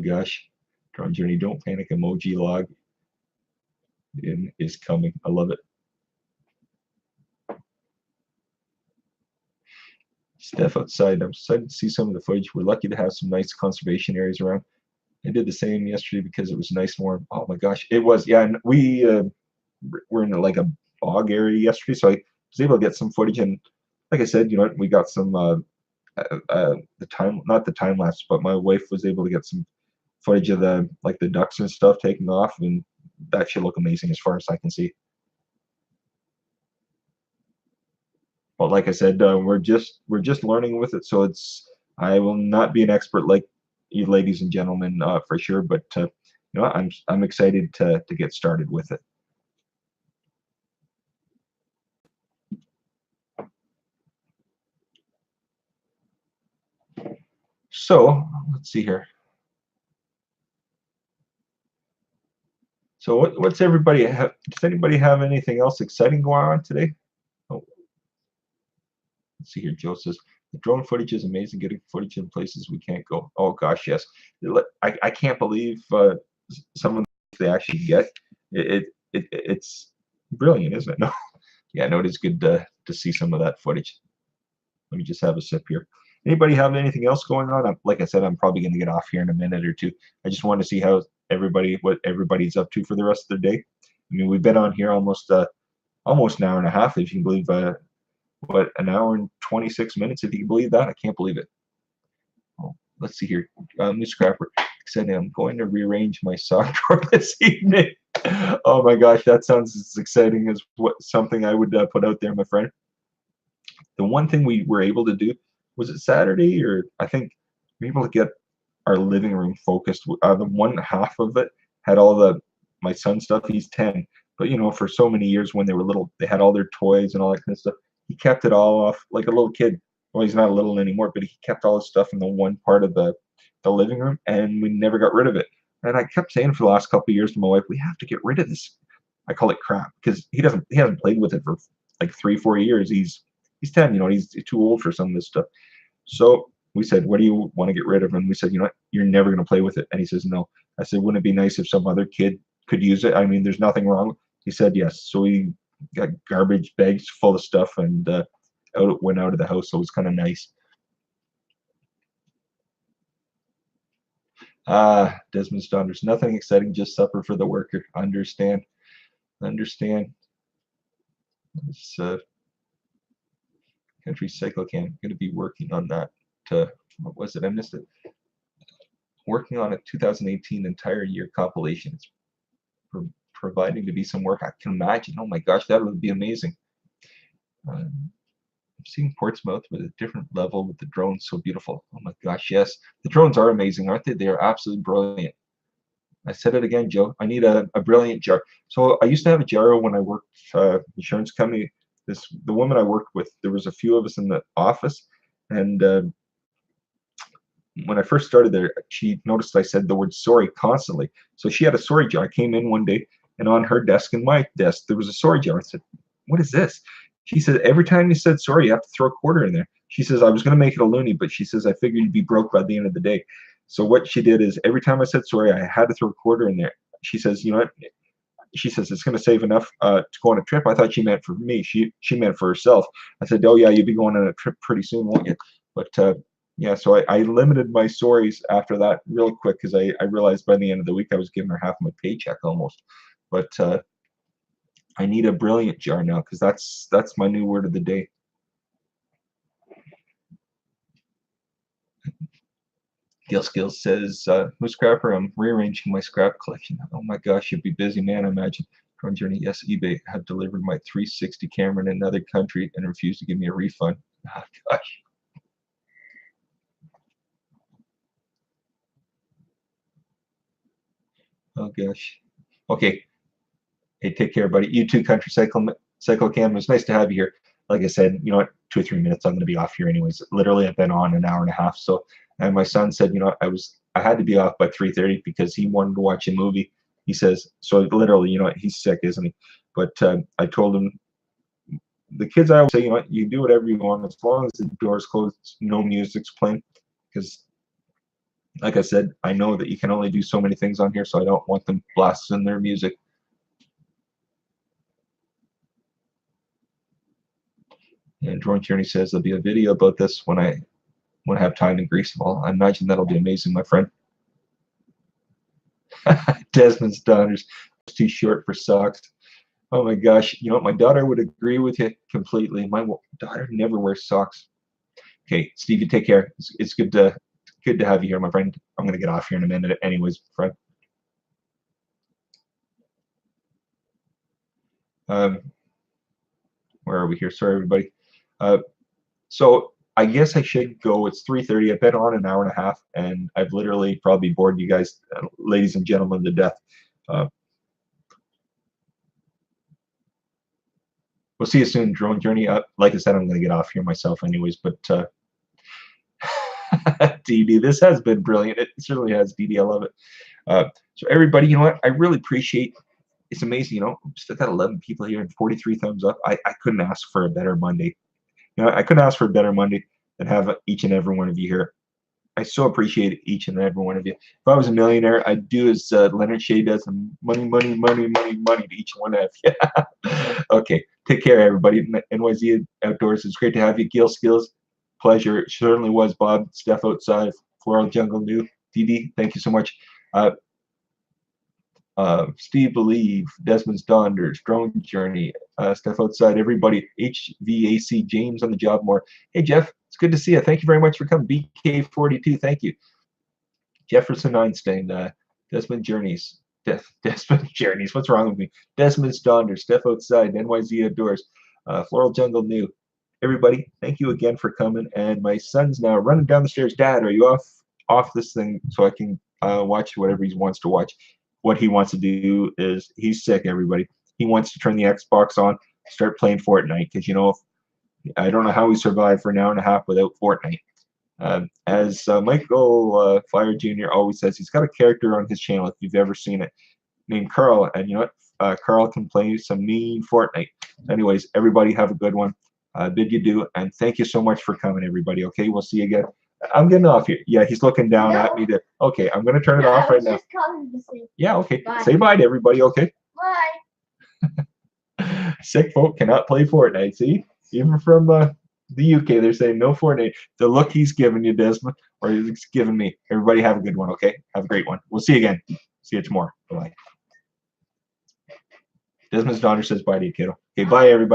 gosh, Drone Journey, don't panic. Emoji log is coming. I love it. Steph outside. I'm excited to see some of the footage. We're lucky to have some nice conservation areas around. I did the same yesterday because it was nice and warm. Oh my gosh, it was. Yeah, and we were in like a bog area yesterday, so I was able to get some footage. And like I said, we got some the time, not the time lapse, but my wife was able to get some footage of the ducks and stuff taking off, and that should look amazing as far as I can see. but like I said, we're just learning with it, so I will not be an expert like you ladies and gentlemen for sure, but I'm excited to get started with it. So let's see here. So what's everybody have? Does anybody have anything else exciting going on today? Oh, let's see here. Joe says the drone footage is amazing. Getting footage in places we can't go. Oh gosh, yes. I can't believe some of the they actually get. It's brilliant, isn't it? No, yeah, no, it is good to see some of that footage. Let me just have a sip here. Anybody have anything else going on? Like I said, I'm probably going to get off here in a minute or two. I just want to see what everybody's up to for the rest of their day. I mean, we've been on here almost an hour and a half, if you can believe. What, an hour and 26 minutes, if you can believe that? I can't believe it. Oh, let's see here. Miss Scrapper said I'm going to rearrange my sock drawer this evening. Oh my gosh, that sounds as exciting as something I would put out there, my friend. The one thing we were able to do, was it Saturday, or I think we were able to get our living room focused. The one half of it had all my son's stuff. He's 10, but for so many years when they were little, they had all their toys and all that kind of stuff. He kept it all off like a little kid. Well, he's not a little anymore, but he kept all his stuff in the one part of the living room, and we never got rid of it. And I kept saying for the last couple of years to my wife, we have to get rid of this. I call it crap because he hasn't played with it for like 3-4 years. He's 10, he's too old for some of this stuff. So we said, what do you want to get rid of? And we said, you know what, you're never going to play with it. And he says, no. I said, wouldn't it be nice if some other kid could use it? I mean, there's nothing wrong. He said, yes. So we got garbage bags full of stuff and went out of the house. So it was kind of nice. Desmond's daughters, nothing exciting, just supper for the worker. Understand. This country cycle camp, going to be working on that. What was it? I missed it. Working on a 2018 entire year compilation. It's providing to be some work. I can imagine. Oh my gosh, that would be amazing. I'm seeing Portsmouth with a different level with the drones. So beautiful. Oh my gosh, yes. The drones are amazing, aren't they? They are absolutely brilliant. I said it again, Joe. I need a brilliant jar. So I used to have a jar when I worked insurance company. The woman I worked with, there was a few of us in the office, and when I first started there, she noticed I said the word sorry constantly. So she had a sorry jar. I came in one day, and on her desk and my desk, there was a sorry jar. I said, what is this? She said, every time you said sorry, you have to throw a quarter in there. She says, I was going to make it a loony, but she says, I figured you'd be broke by the end of the day. So what she did is every time I said sorry, I had to throw a quarter in there. She says, you know what? She says, it's going to save enough to go on a trip. I thought she meant for me. She meant for herself. I said, oh, yeah, you'll be going on a trip pretty soon, won't you? But yeah, so I limited my stories after that real quick because I realized by the end of the week I was giving her half my paycheck almost. But I need a brilliant jar now because that's my new word of the day. Gil Skills says, who's Scrapper? I'm rearranging my scrap collection. Oh my gosh, you'd be busy, man, I imagine. Drone Journey, yes, eBay had delivered my 360 camera in another country and refused to give me a refund. Oh gosh. Oh gosh. Okay. Hey, take care, buddy. You too, Country Cycle Cam. It was nice to have you here. Like I said, 2 or 3 minutes, I'm going to be off here anyways. Literally, I've been on an hour and a half. So, and my son said, I had to be off by 3:30 because he wanted to watch a movie. He says, so literally, he's sick, isn't he? But I told him, the kids, I always say, you can do whatever you want as long as the door's closed, no music's playing. Because, like I said, I know that you can only do so many things on here, so I don't want them blasting their music. And Drone Journey says there'll be a video about this when I have time in Greece. Well, I imagine that'll be amazing, my friend. Desmond's daughters, too short for socks. Oh my gosh, my daughter would agree with you completely. My daughter never wears socks. Okay, Steve, you take care. It's good to have you here, my friend. I'm gonna get off here in a minute, anyways, friend. Um, where are we here? Sorry, everybody. So I guess I should go. It's 3:30. I've been on an hour and a half, and I've literally probably bored you guys, ladies and gentlemen, to death. Uh, we'll see you soon, Drone Journey. Like I said, I'm going to get off here myself anyways, but DD, this has been brilliant. It certainly has, DD. I love it. So everybody, you know what? I really appreciate. It's amazing, you know. Still got 11 people here and 43 thumbs up. I couldn't ask for a better Monday. You know, I couldn't ask for a better Monday than have each and every one of you here. I so appreciate each and every one of you. If I was a millionaire, I'd do as Leonard Shea does, and money, money, money, money, money to each one of you. Okay, take care, everybody. NYZ Outdoors, it's great to have you. Gil Skills, pleasure. It certainly was, Bob. Steph outside, Floral Jungle New. DD, thank you so much. Steve Believe, Desmond's Donders, Drone Journey, Steph outside, everybody, HVAC, James on the job more. Hey, Jeff, it's good to see you. Thank you very much for coming. BK42, thank you. Jefferson Einstein, Desmond Journeys, Desmond Journeys, what's wrong with me? Desmond's Donders, Steph outside, NYZ Outdoors, Floral Jungle New. Everybody, thank you again for coming. And my son's now running down the stairs. Dad, are you off this thing so I can watch whatever he wants to watch? What he wants to do is, he's sick, everybody. He wants to turn the Xbox on, start playing Fortnite, because, you know, I don't know how he survived for an hour and a half without Fortnite. As Michael Fire Jr. always says, he's got a character on his channel, if you've ever seen it, named Carl, and you know what? Carl can play some mean Fortnite. Anyways, everybody have a good one. Bid you do, and thank you so much for coming, everybody. Okay, we'll see you again. I'm getting off here. Yeah, he's looking down at me. Okay, I'm going to turn it off right now. Yeah, okay. Bye. Say bye to everybody, okay? Bye. Sick folk cannot play Fortnite, see? Even from the UK, they're saying no Fortnite. The look he's giving you, Desmond, or he's giving me. Everybody have a good one, okay? Have a great one. We'll see you again. See you tomorrow. Bye. Desmond's daughter says bye to you, kiddo. Okay, bye, everybody.